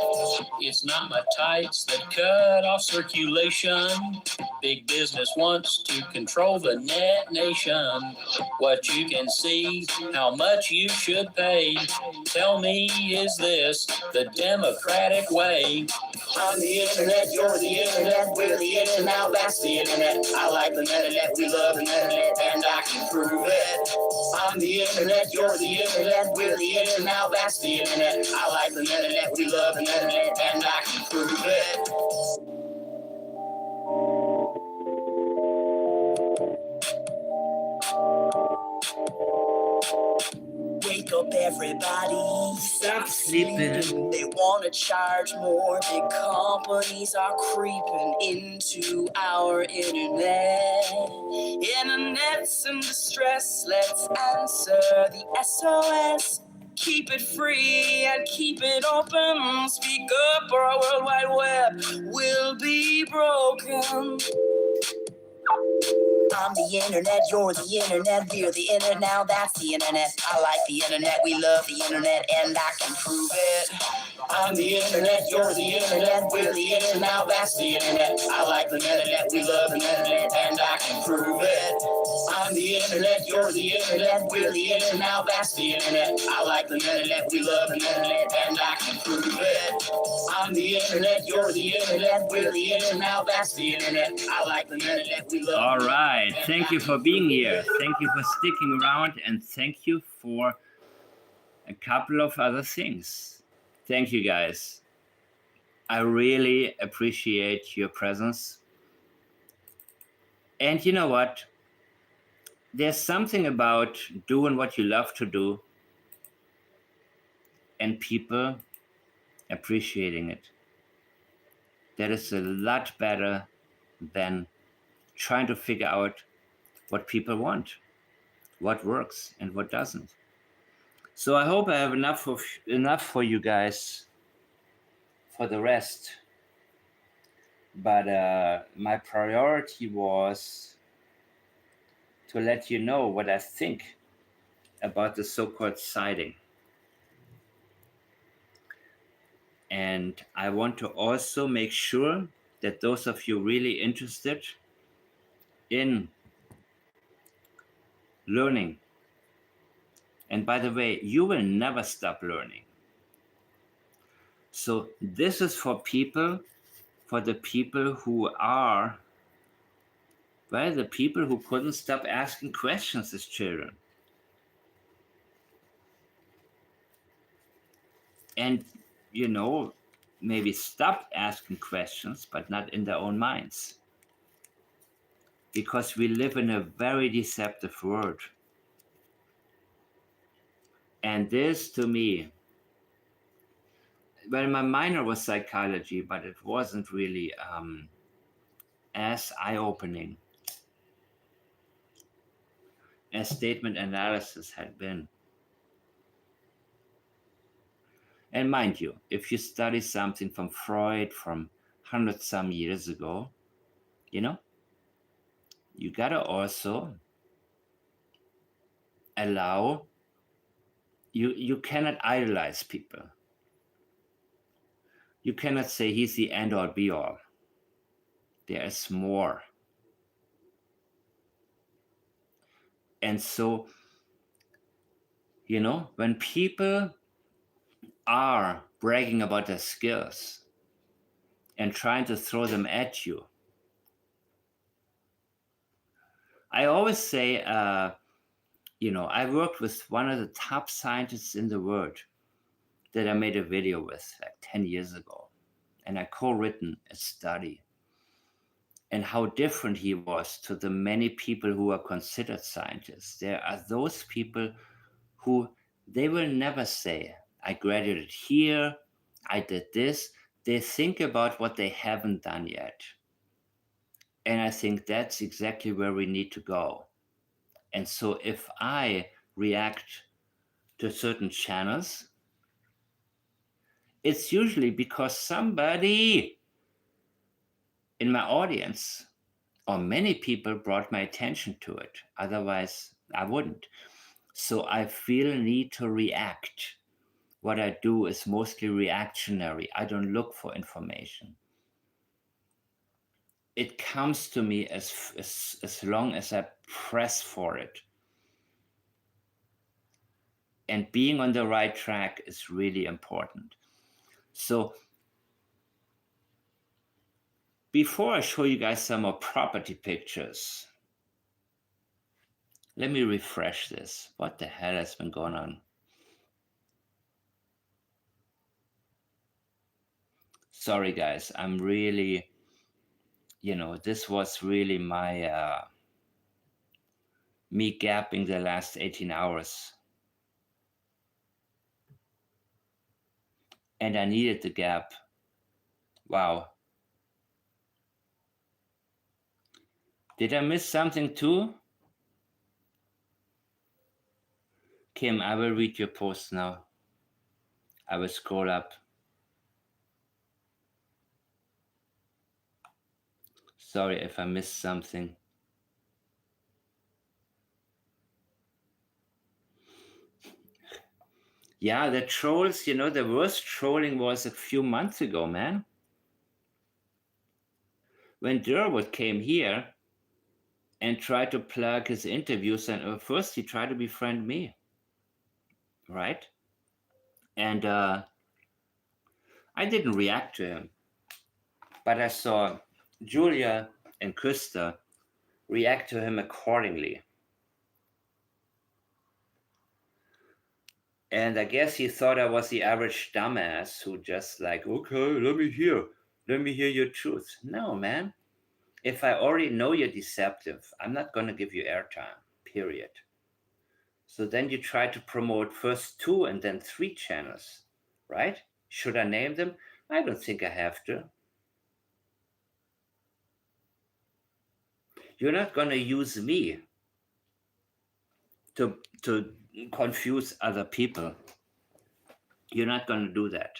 [SPEAKER 2] It's not my tights that cut off circulation. Big business wants to control the net nation. What you can see, how much you should pay. Tell me, is this the democratic way? I'm the internet, you're the internet, we're the internet, now that's the internet. I like the internet, we love the internet, and I can prove it. I'm the internet, you're the internet, we're the internet, now that's the internet. I like the internet, we love the internet, and I can prove it. Wake up everybody, stop sleeping. They want to charge more. Big companies are creeping into our internet. Internet's in distress, let's answer the SOS. Keep it free and keep it open. Speak up or our World Wide Web will be broken. I'm the internet, you're the internet, we're the internet, now that's the internet. I like the internet, we love the internet, and I can prove it. I'm the internet, you're the internet, we're the internet, now that's the internet. I like the internet, we love the internet, and I can prove it. I'm the internet, you're the internet, we're the internet, now that's the internet. I like the internet, we love the internet, and I can prove it. I'm the internet, you're the internet, we're the internet, now that's the internet. I like the internet, we love. All right, thank you for being here. Thank you for sticking around, and thank you for a couple of other things. Thank you, guys. I really appreciate your presence. And you know what? There's something about doing what you love to do and people appreciating it.
[SPEAKER 1] that is a lot better than trying to figure out what people want, what works and what doesn't. So I hope I have enough for you guys for the rest. But my priority was to let you know what I think about the so-called sighting. And I want to also make sure that those of you really interested in learning, and by the way, you will never stop learning. So this is for the people who are, well, the people who couldn't stop asking questions as children. And, maybe stop asking questions, but not in their own minds. Because we live in a very deceptive world. And this, to me, well, my minor was psychology, but it wasn't really as eye-opening as statement analysis had been. And mind you, if you study something from Freud from hundred some years ago, you gotta also allow, you cannot idolize people. You cannot say he's the end all be all. There is more. And so, when people are bragging about their skills and trying to throw them at you, I always say, I worked with one of the top scientists in the world that I made a video with like 10 years ago. And I co-written a study and how different he was to the many people who are considered scientists. There are those people who they will never say, I graduated here, I did this. They think about what they haven't done yet. And I think that's exactly where we need to go. And so if I react to certain channels, it's usually because somebody in my audience or many people brought my attention to it. Otherwise, I wouldn't. So I feel a need to react. What I do is mostly reactionary. I don't look for information. It comes to me as long as I press for it. And being on the right track is really important. So before I show you guys some more property pictures, let me refresh this. What the hell has been going on? Sorry, guys. I'm really, this was really my, me gapping the last 18 hours. And I needed the gap. Wow. Did I miss something too? Kim, I will read your post now. I will scroll up. Sorry if I missed something. Yeah, the trolls, the worst trolling was a few months ago, man. When Durwood came here and tried to plug his interviews, and first he tried to befriend me, right? And I didn't react to him, but I saw Julia and Krista react to him accordingly. And I guess he thought I was the average dumbass who just like, okay, let me hear your truth. No, man. If I already know you're deceptive, I'm not going to give you airtime, period. So then you try to promote first 2 and then 3 channels, right? Should I name them? I don't think I have to. You're not going to use me to confuse other people. You're not going to do that.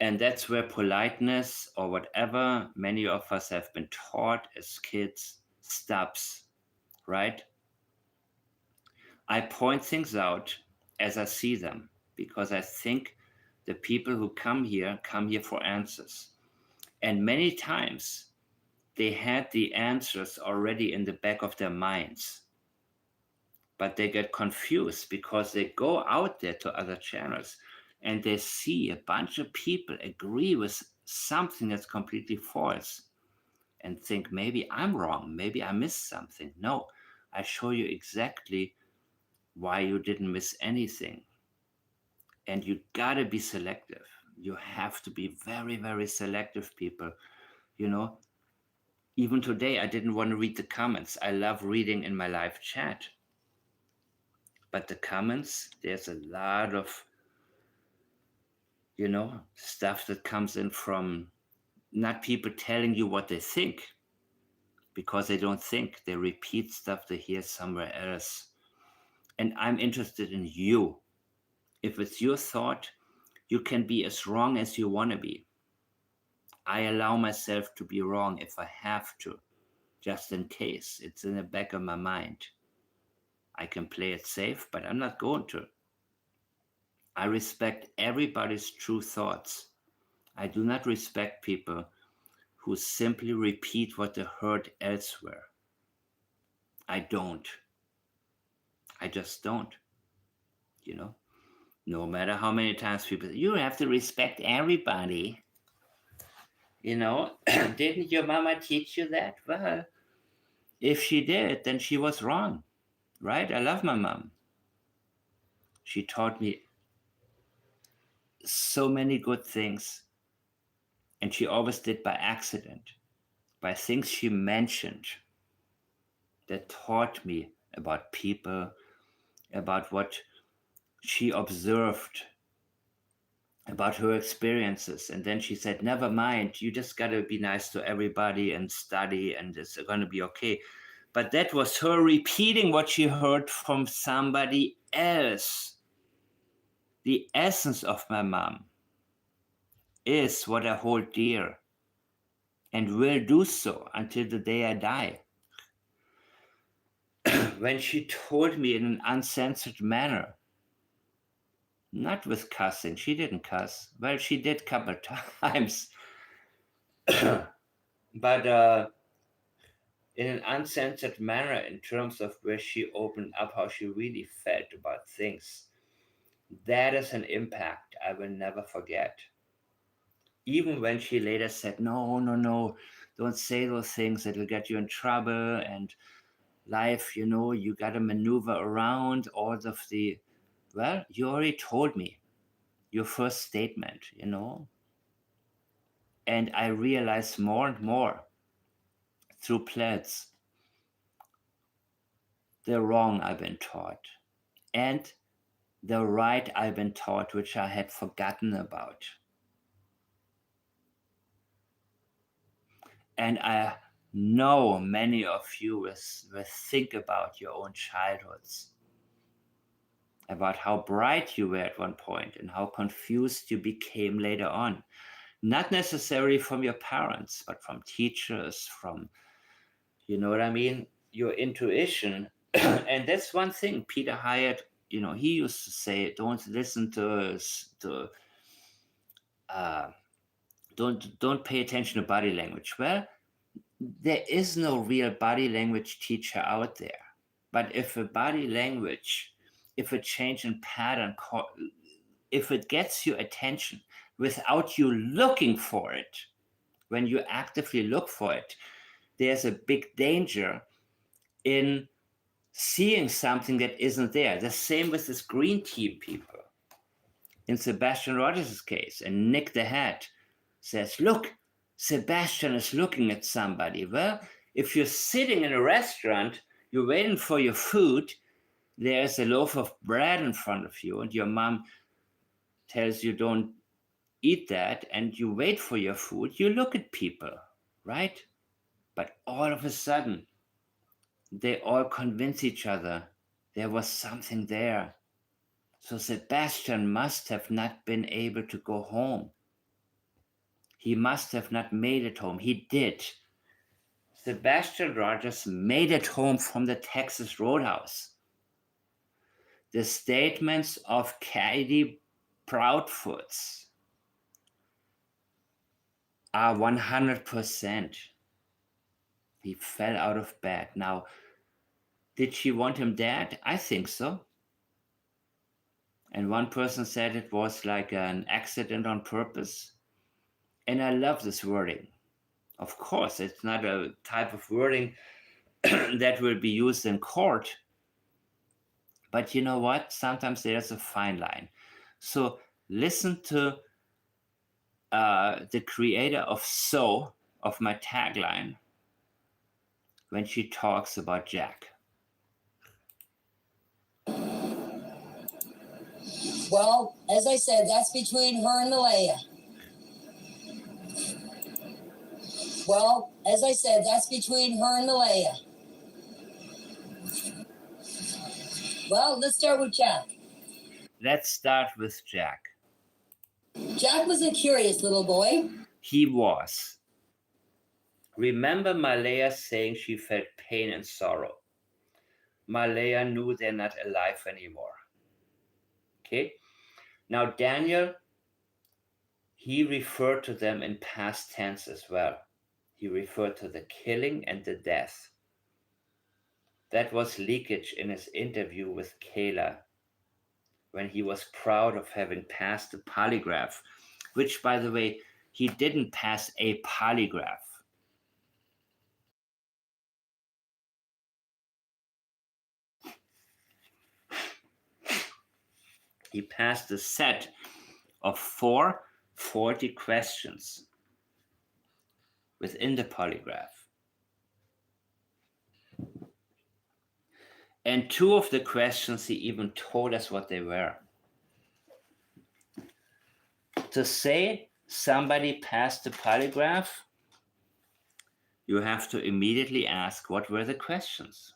[SPEAKER 1] And that's where politeness or whatever many of us have been taught as kids stops, right? I point things out as I see them because I think the people who come here for answers. And many times they had the answers already in the back of their minds, but they get confused because they go out there to other channels and they see a bunch of people agree with something that's completely false and think, maybe I'm wrong, maybe I missed something. No, I show you exactly why you didn't miss anything. And you gotta be selective. You have to be very, very selective, people. You know, even today, I didn't want to read the comments. I love reading in my live chat. But the comments, there's a lot of, stuff that comes in from not people telling you what they think, because they don't think. They repeat stuff they hear somewhere else. And I'm interested in you. If it's your thought, you can be as wrong as you want to be. I allow myself to be wrong if I have to, just in case. It's in the back of my mind. I can play it safe, but I'm not going to. I respect everybody's true thoughts. I do not respect people who simply repeat what they heard elsewhere. I don't. I just don't. No matter how many times people say, you have to respect everybody. Didn't your mama teach you that? Well, if she did, then she was wrong, right? I love my mom. She taught me so many good things, and she always did by accident, by things she mentioned that taught me about people, about what she observed, about her experiences. And then she said, never mind, you just got to be nice to everybody and study, and it's going to be okay. But that was her repeating what she heard from somebody else. The essence of my mom is what I hold dear and will do so until the day I die. When she told me in an uncensored manner, not with cussing, she didn't cuss. Well, she did a couple times, but in an uncensored manner, in terms of where she opened up how she really felt about things. That is an impact I will never forget. Even when she later said, no, no, no, don't say those things, it'll get you in trouble. And life, you got to maneuver around all of the, well, you already told me your first statement, And I realized more and more through plants the wrong I've been taught and the right I've been taught, which I had forgotten about. And I know many of you will think about your own childhoods, about how bright you were at one point and how confused you became later on. Not necessarily from your parents, but from teachers, from, you know what I mean? Your intuition. And that's one thing Peter Hyatt, he used to say, don't listen don't pay attention to body language. Well, there is no real body language teacher out there. But if a body language, if a change in pattern, if it gets your attention without you looking for it, when you actively look for it, there's a big danger in seeing something that isn't there. The same with this green team people. In Sebastian Rogers' case, and Nick the Hat says, look, Sebastian is looking at somebody. Well, if you're sitting in a restaurant, you're waiting for your food, there's a loaf of bread in front of you, and your mom tells you don't eat that, and you wait for your food, you look at people, right? But all of a sudden, they all convince each other there was something there. So Sebastian must have not been able to go home. He must have not made it home. He did. Sebastian Rogers made it home from the Texas Roadhouse. The statements of Katie Proudfoots are 100%. He fell out of bed. Now, did she want him dead? I think so. And one person said it was like an accident on purpose. And I love this wording. Of course, it's not a type of wording that will be used in court. But you know what? Sometimes there's a fine line. So listen to the creator of of my tagline, when she talks about Jack.
[SPEAKER 2] Well, as I said, that's between her and Malaya. Well, as I said, that's between her and Malaya. Well, let's start with Jack.
[SPEAKER 1] Let's start with Jack.
[SPEAKER 2] Jack was a curious little boy.
[SPEAKER 1] He was. Remember Malaya saying she felt pain and sorrow. Malaya knew they're not alive anymore. Okay? Now, Daniel, he referred to them in past tense as well. He referred to the killing and the death. That was leakage in his interview with Kayla, when he was proud of having passed the polygraph, which, by the way, he didn't pass a polygraph. He passed a set of 40 questions within the polygraph. And 2 of the questions, he even told us what they were. To say somebody passed the polygraph, you have to immediately ask, what were the questions?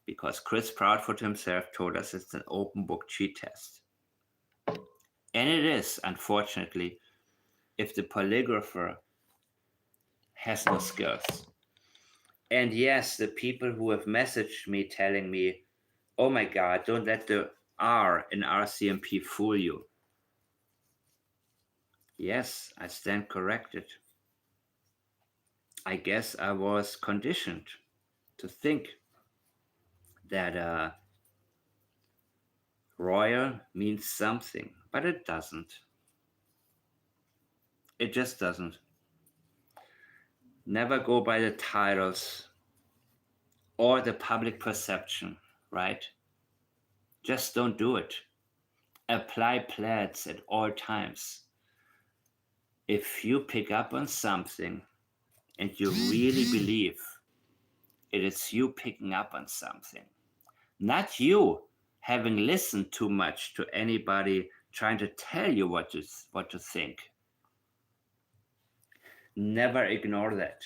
[SPEAKER 1] Because Chris Proudfoot himself told us it's an open book cheat test. And it is, unfortunately, if the polygrapher has no skills. And yes, the people who have messaged me telling me, oh my God, don't let the R in RCMP fool you. Yes, I stand corrected. I guess I was conditioned to think that royal means something, but it doesn't. It just doesn't. Never go by the titles or the public perception, right? Just don't do it. Apply plaids at all times. If you pick up on something and you really believe it is you picking up on something, not you having listened too much to anybody trying to tell you what to think. Never ignore that.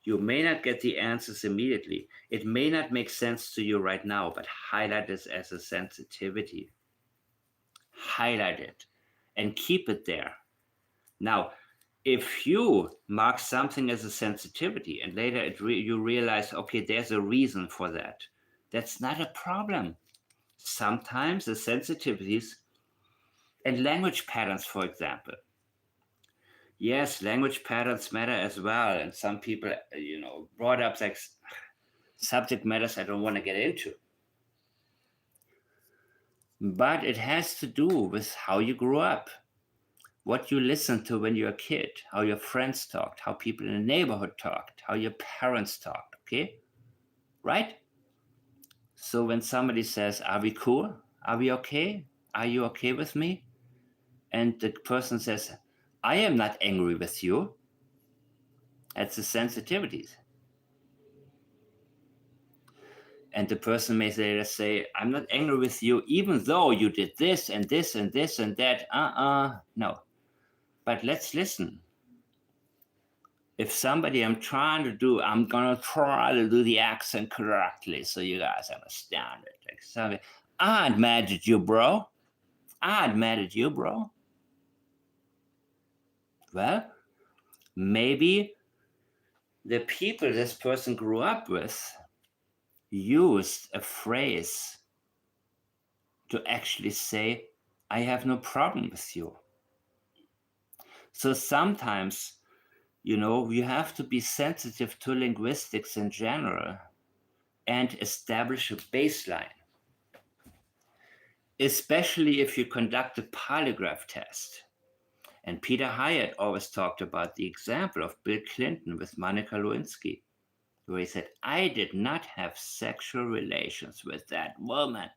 [SPEAKER 1] You may not get the answers immediately. It may not make sense to you right now, but highlight this as a sensitivity. Highlight it and keep it there. Now, if you mark something as a sensitivity and later you realize, okay, there's a reason for that, that's not a problem. Sometimes the sensitivities and language patterns, for example. Yes, language patterns matter as well. And some people, brought up like subject matters I don't want to get into. But it has to do with how you grew up, what you listened to when you were a kid, how your friends talked, how people in the neighborhood talked, how your parents talked, okay? Right? So when somebody says, are we cool? Are we okay? Are you okay with me? And the person says, I am not angry with you. That's the sensitivities. And the person may later say, I'm not angry with you, even though you did this and this and this and that. No. But let's listen. if somebody I'm gonna try to do the accent correctly so you guys understand it. Like somebody, I'd mad at you, bro. I'd mad at you, bro. Well, maybe the people this person grew up with used a phrase to actually say, I have no problem with you. So sometimes, you have to be sensitive to linguistics in general and establish a baseline, especially if you conduct a polygraph test. And Peter Hyatt always talked about the example of Bill Clinton with Monica Lewinsky, where he said, I did not have sexual relations with that woman.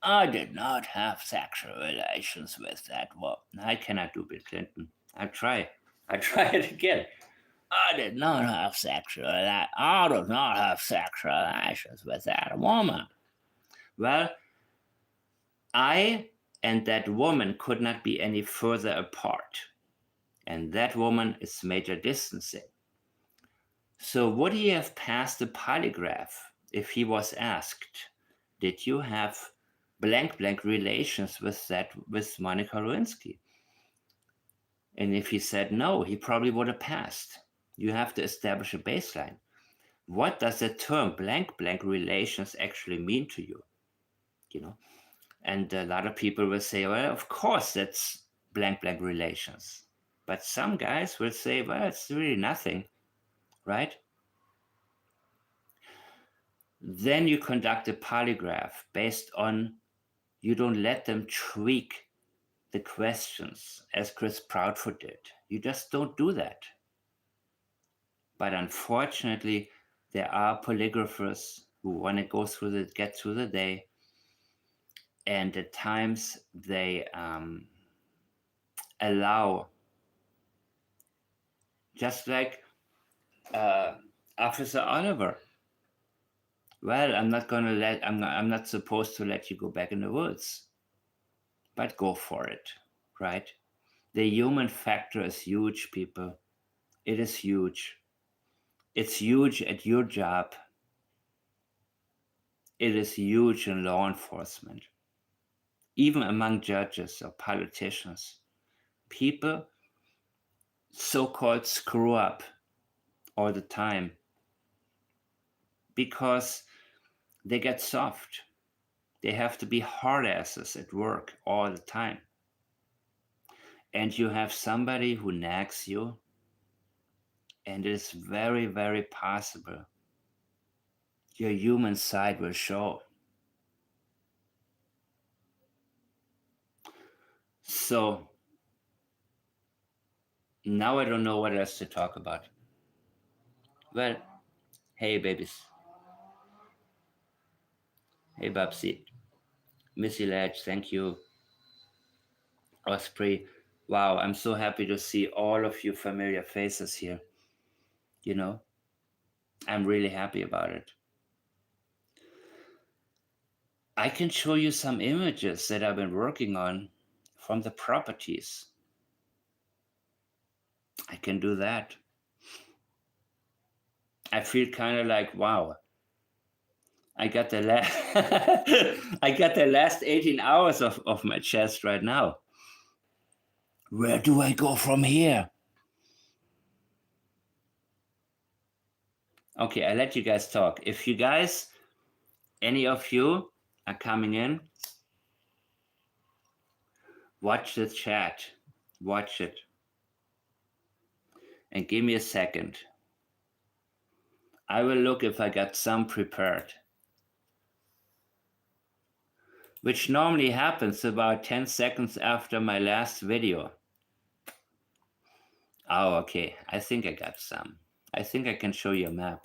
[SPEAKER 1] I did not have sexual relations with that woman. I cannot do Bill Clinton. I try it again. I did not have I did not have sexual relations with that woman. Well, I and that woman could not be any further apart. And that woman is major distancing. So would he have passed the polygraph if he was asked, did you have blank relations with Monica Lewinsky? And if he said no, he probably would have passed. You have to establish a baseline. What does the term blank relations actually mean to you? And a lot of people will say, well, of course that's blank relations. But some guys will say, well, it's really nothing, right? Then you conduct a polygraph based on, you don't let them tweak the questions as Chris Proudfoot did. You just don't do that. But unfortunately, there are polygraphers who want to get through the day, and at times they allow, just like Officer Oliver. Well, I'm not supposed to let you go back in the woods, but go for it, right? The human factor is huge, people. It is huge. It's huge at your job. It is huge in law enforcement. Even among judges or politicians, people so-called screw up all the time because they get soft. They have to be hard asses at work all the time. And you have somebody who nags you, and it is very, very possible your human side will show. So now I don't know what else to talk about. Well, hey babies. Hey Babsi. Missy Ledge, thank you. Osprey. Wow, I'm so happy to see all of you familiar faces here. I'm really happy about it. I can show you some images that I've been working on from the properties. I can do that. I feel kind of like, wow, I got the last 18 hours of my chest right now. Where do I go from here? Okay, I let you guys talk. If you guys, any of you are coming in, watch the chat. Watch it. And give me a second. I will look if I got some prepared. Which normally happens about 10 seconds after my last video. Oh, okay. I think I got some. I think I can show you a map.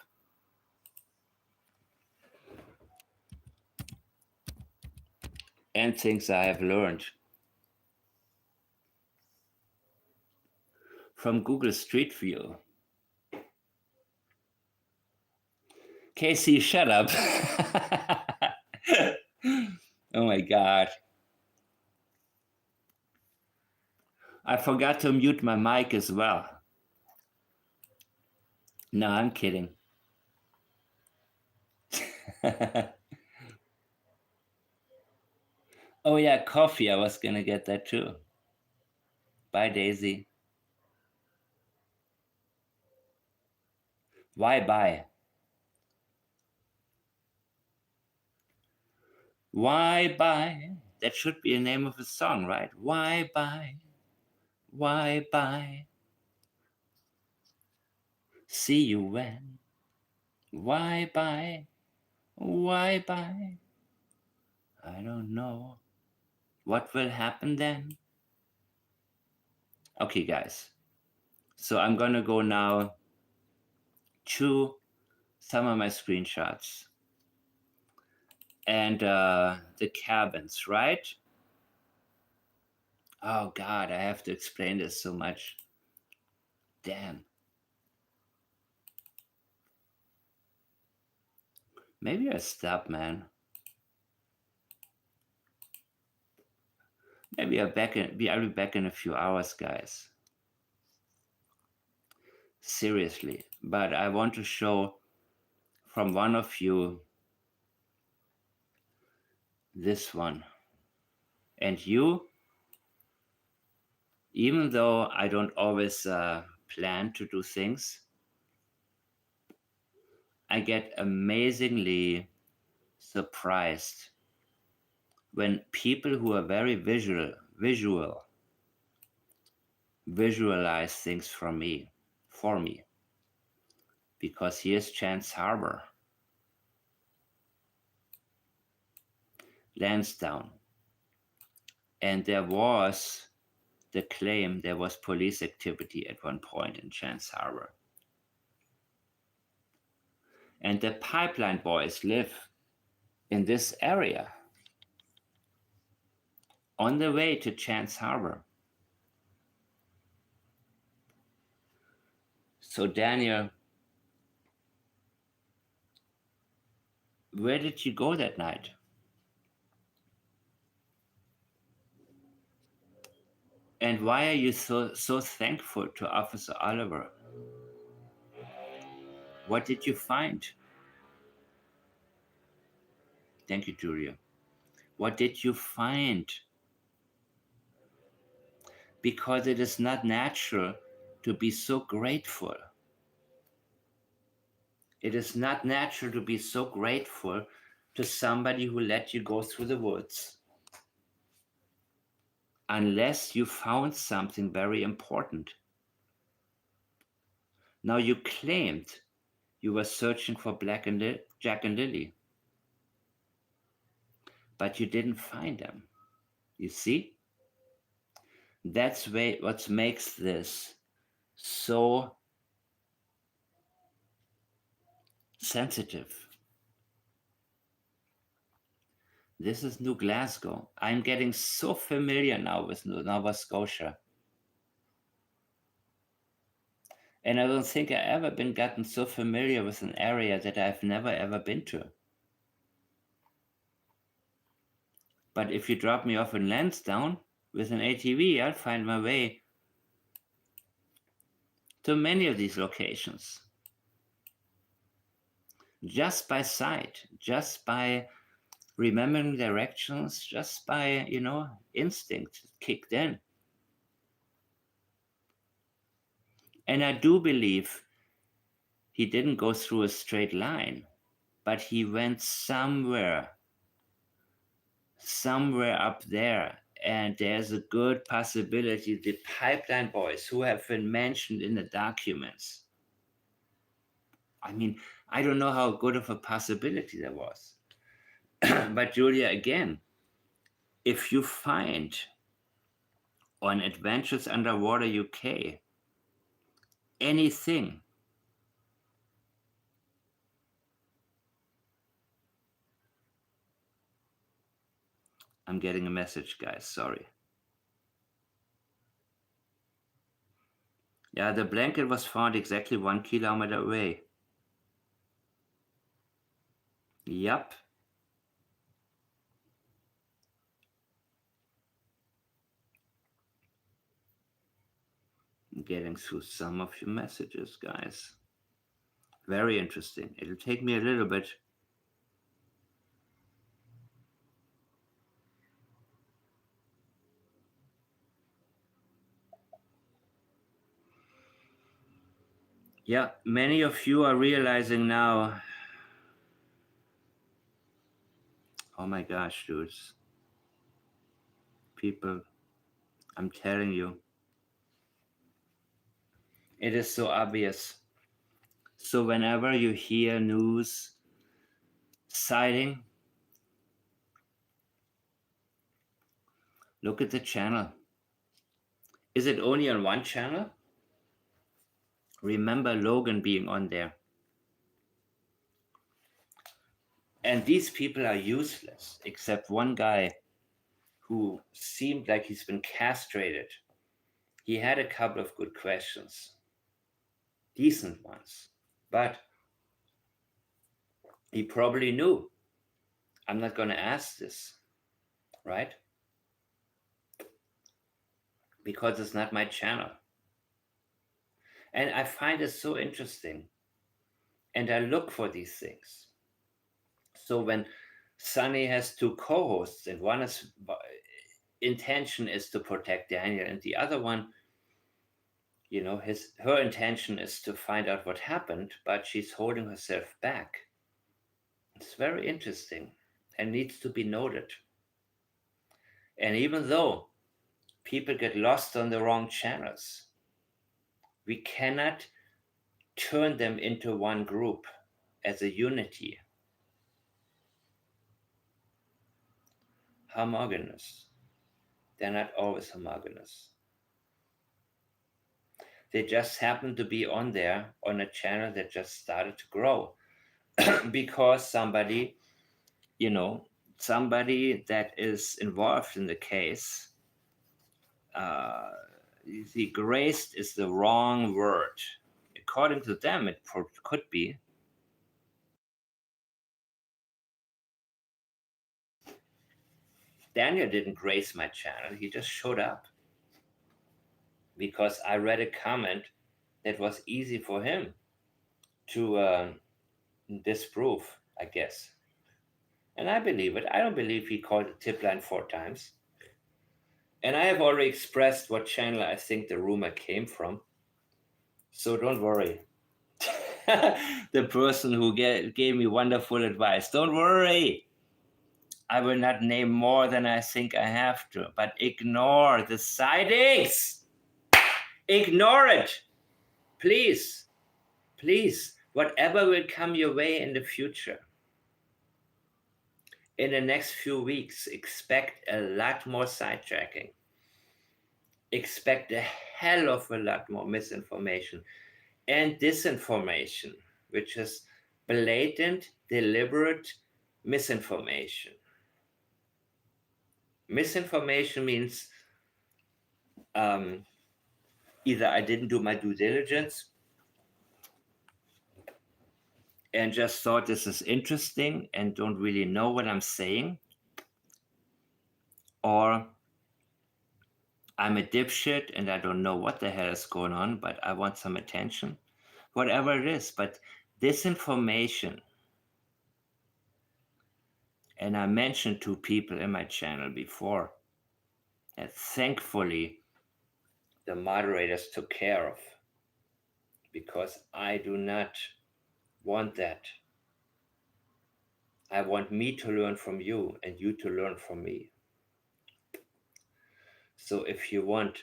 [SPEAKER 1] And things I have learned from Google Street View. Casey, shut up. Oh my God. I forgot to mute my mic as well. No, I'm kidding. Oh yeah, coffee. I was gonna get that too. Bye, Daisy. Why bye? Why bye? That should be the name of a song, right? Why bye? Why bye? See you when? Why bye? Why bye? I don't know. What will happen then? Okay, guys. So I'm gonna go now to some of my screenshots and the cabins, right? Oh God, I have to explain this so much. Damn. Maybe I stop, man. Maybe I'll be back in a few hours, guys. Seriously. But I want to show from one of you this one. And you, even though I don't always plan to do things, I get amazingly surprised when people who are very visualize things for me. Because here's Chance Harbor, Lansdowne, and there was the claim there was police activity at one point in Chance Harbor. And the pipeline boys live in this area on the way to Chance Harbor. So, Daniel, where did you go that night? And why are you so thankful to Officer Oliver? What did you find? Thank you, Julia. What did you find? Because it is not natural to be so grateful. It is not natural to be so grateful to somebody who let you go through the woods unless you found something very important. Now, you claimed you were searching for Jack and Lilly, but you didn't find them. You see? That's what makes this so sensitive. This is New Glasgow. I'm getting so familiar now with Nova Scotia. And I don't think I've ever been gotten so familiar with an area that I've never ever been to. But if you drop me off in Lansdowne with an ATV, I'll find my way to many of these locations. Just by sight, just by remembering directions, just by, instinct kicked in. And I do believe he didn't go through a straight line, but he went somewhere up there. And there's a good possibility the pipeline boys who have been mentioned in the documents. I mean, I don't know how good of a possibility there was. But Julia, again, if you find on Adventures Underwater UK anything, I'm getting a message, guys, sorry. Yeah, the blanket was found exactly 1 kilometer away. Yup. I'm getting through some of your messages, guys. Very interesting. It'll take me a little bit. Yeah, many of you are realizing now, oh my gosh, dudes, people, I'm telling you, it is so obvious. So whenever you hear news citing, look at the channel. Is it only on one channel? Remember Logan being on there. And these people are useless, except one guy who seemed like he's been castrated. He had a couple of good questions, decent ones, but he probably knew, I'm not going to ask this, right? Because it's not my channel. And I find it so interesting. And I look for these things. So when Sunny has two co-hosts, and one is intention is to protect Daniel, and the other one, her intention is to find out what happened, but she's holding herself back. It's very interesting and needs to be noted. And even though people get lost on the wrong channels, we cannot turn them into one group as a unity. Homogeneous. They're not always homogeneous. They just happen to be on there on a channel that just started to grow because somebody that is involved in the case, the graced is the wrong word. According to them, it could be. Daniel didn't grace my channel. He just showed up because I read a comment that was easy for him to disprove, I guess. And I believe it. I don't believe he called the tip line 4 times. And I have already expressed what channel I think the rumor came from. So don't worry. The person who gave me wonderful advice, don't worry. I will not name more than I think I have to, but ignore the sightings. Ignore it. Please. Please. Whatever will come your way in the future. In the next few weeks, expect a lot more sidetracking. Expect a hell of a lot more misinformation and disinformation, which is blatant, deliberate misinformation. Misinformation means either I didn't do my due diligence and just thought this is interesting and don't really know what I'm saying, or I'm a dipshit and I don't know what the hell is going on, but I want some attention. Whatever it is, but disinformation, and I mentioned 2 people in my channel before that thankfully the moderators took care of, because I do not want that. I want me to learn from you and you to learn from me. So if you want,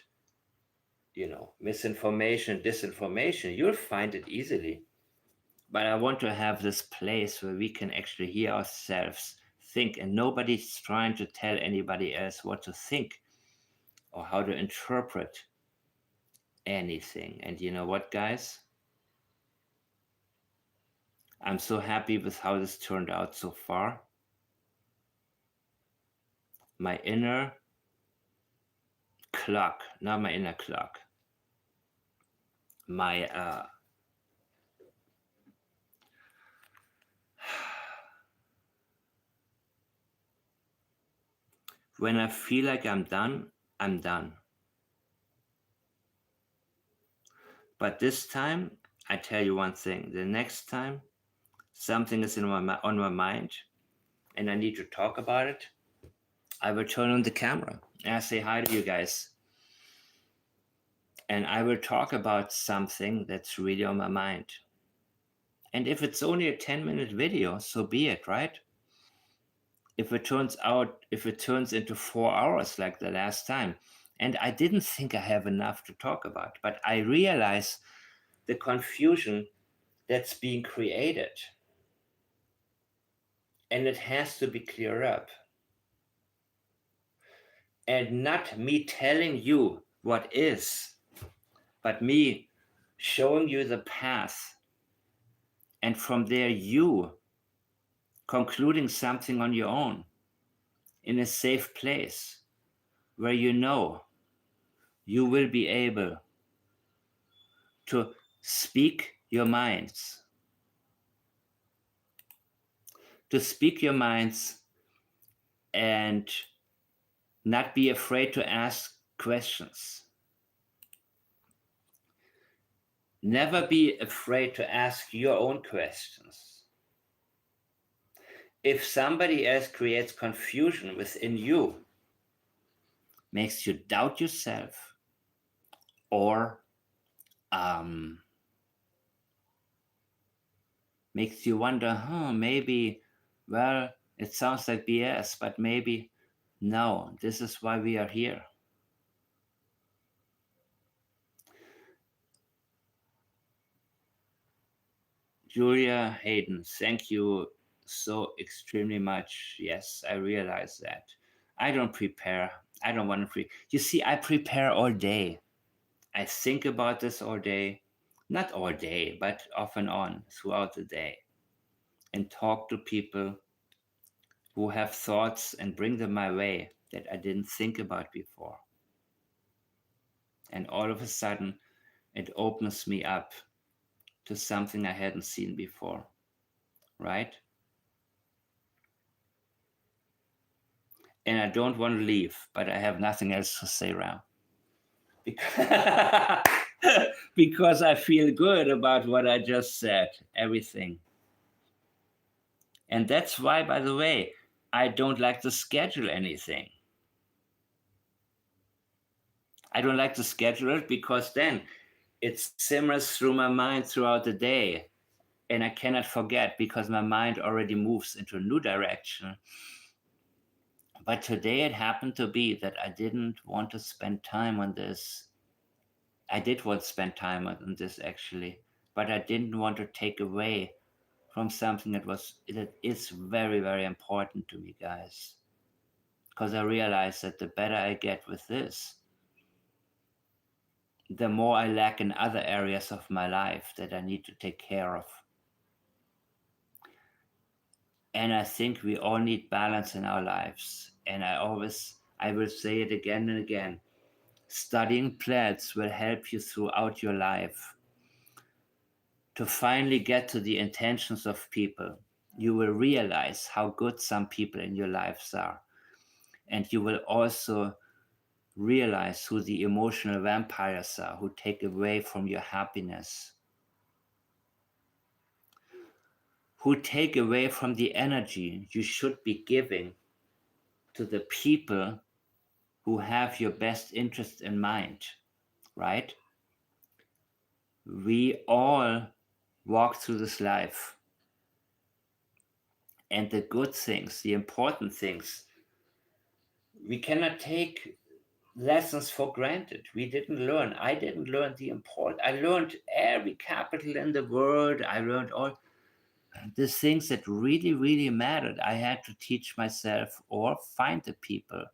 [SPEAKER 1] misinformation, disinformation, you'll find it easily. But I want to have this place where we can actually hear ourselves think, and nobody's trying to tell anybody else what to think or how to interpret anything. And you know what, guys? I'm so happy with how this turned out so far. My inner clock, not my inner clock, my when I feel like I'm done, I'm done. But this time I tell you one thing: the next time something is on my mind and I need to talk about it, I will turn on the camera and I say hi to you guys, and I will talk about something that's really on my mind. And if it's only a 10-minute video, so be it, right? If it turns into 4 hours like the last time, and I didn't think I have enough to talk about, but I realize the confusion that's being created, and it has to be cleared up. And not me telling you what is, but me showing you the path, and from there you concluding something on your own in a safe place where you know you will be able to speak your minds, to speak your minds and not be afraid to ask questions. Never be afraid to ask your own questions. If somebody else creates confusion within you, makes you doubt yourself, or um, makes you wonder, maybe, well, it sounds like BS, but maybe, no, this is why we are here. Julia Hayden, thank you so extremely much. Yes, I realize that. I don't prepare. I don't want to You see, I prepare all day. I think about this all day. Not all day, but off and on throughout the day. And talk to people who have thoughts and bring them my way that I didn't think about before. And all of a sudden, it opens me up to something I hadn't seen before, right? And I don't want to leave, but I have nothing else to say around. Because, because I feel good about what I just said, everything. And that's why, by the way, I don't like to schedule anything. I don't like to schedule it because then it simmers through my mind throughout the day. And I cannot forget because my mind already moves into a new direction. But today it happened to be that I didn't want to spend time on this. I did want to spend time on this actually, but I didn't want to take away from something that is very, very important to me, guys. Because I realize that the better I get with this, the more I lack in other areas of my life that I need to take care of. And I think we all need balance in our lives. And I will say it again and again. Studying plants will help you throughout your life to finally get to the intentions of people. You will realize how good some people in your lives are. And you will also realize who the emotional vampires are who take away from your happiness, who take away from the energy you should be giving to the people who have your best interest in mind, right? We all walk through this life, and the good things, the important things, we cannot take lessons for granted. I didn't learn the important. I learned every capital in the world. I learned all the things that really, really mattered. I had to teach myself or find the people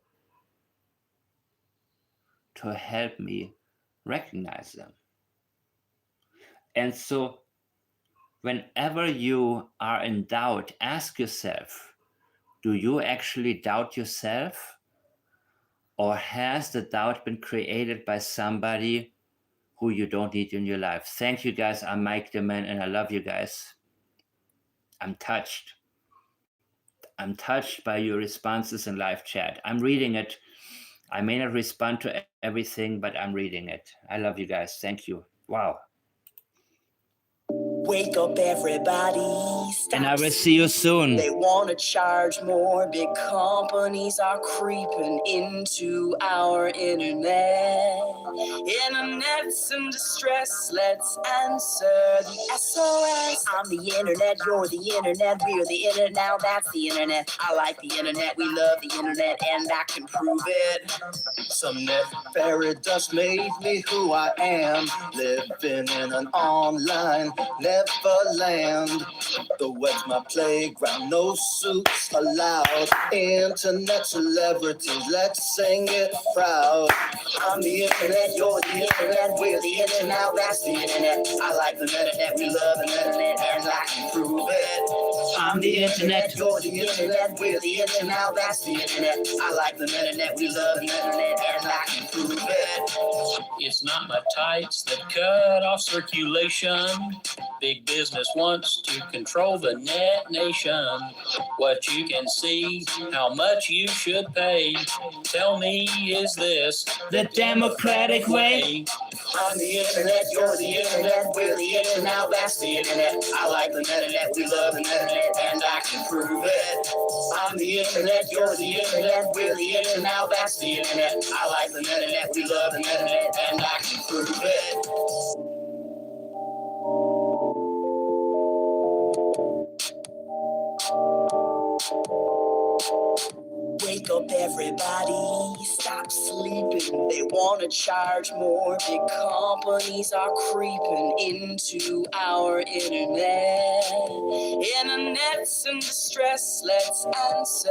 [SPEAKER 1] to help me recognize them. And so, whenever you are in doubt, ask yourself, do you actually doubt yourself? Or has the doubt been created by somebody who you don't need in your life? Thank you guys. I'm Mike the Man and I love you guys. I'm touched. I'm touched by your responses in live chat. I'm reading it. I may not respond to everything, but I'm reading it. I love you guys. Thank you. Wow.
[SPEAKER 2] Wake up, everybody. Stop
[SPEAKER 1] And I will see you soon.
[SPEAKER 2] They want to charge more. Big companies are creeping into our internet. Internet's in distress. Let's answer the SOS. I'm the internet. You're the internet. We're the internet. Now that's the internet. I like the internet. We love the internet. And I can prove it. Some nefarious made me who I am, living in an online neverland. The web's my playground, no suits allowed. Internet celebrities, let's sing it proud. I'm the internet, you're the internet, we're the internet, now that's the internet. I like the internet, we love the internet, and I can prove it. I'm the internet, you're the internet, we're the internet, now that's the internet. I like the internet, we love the internet, and I can prove it.
[SPEAKER 3] It's not my tights that cut off circulation. Big business wants to control the net nation. What you can see, how much you should pay. Tell me, is this
[SPEAKER 1] The democratic way?
[SPEAKER 2] I'm the internet, you're the internet, we're the internet, now that's the internet. I like the internet, we love the internet, and I can prove it. I'm the internet, you're the internet, we're the internet, now that's the internet. I like the internet, we love the internet, and I can prove it. Wake up, everybody, stop sleeping. They want to charge more. Big companies are creeping into our internet. Internet's in distress, let's answer.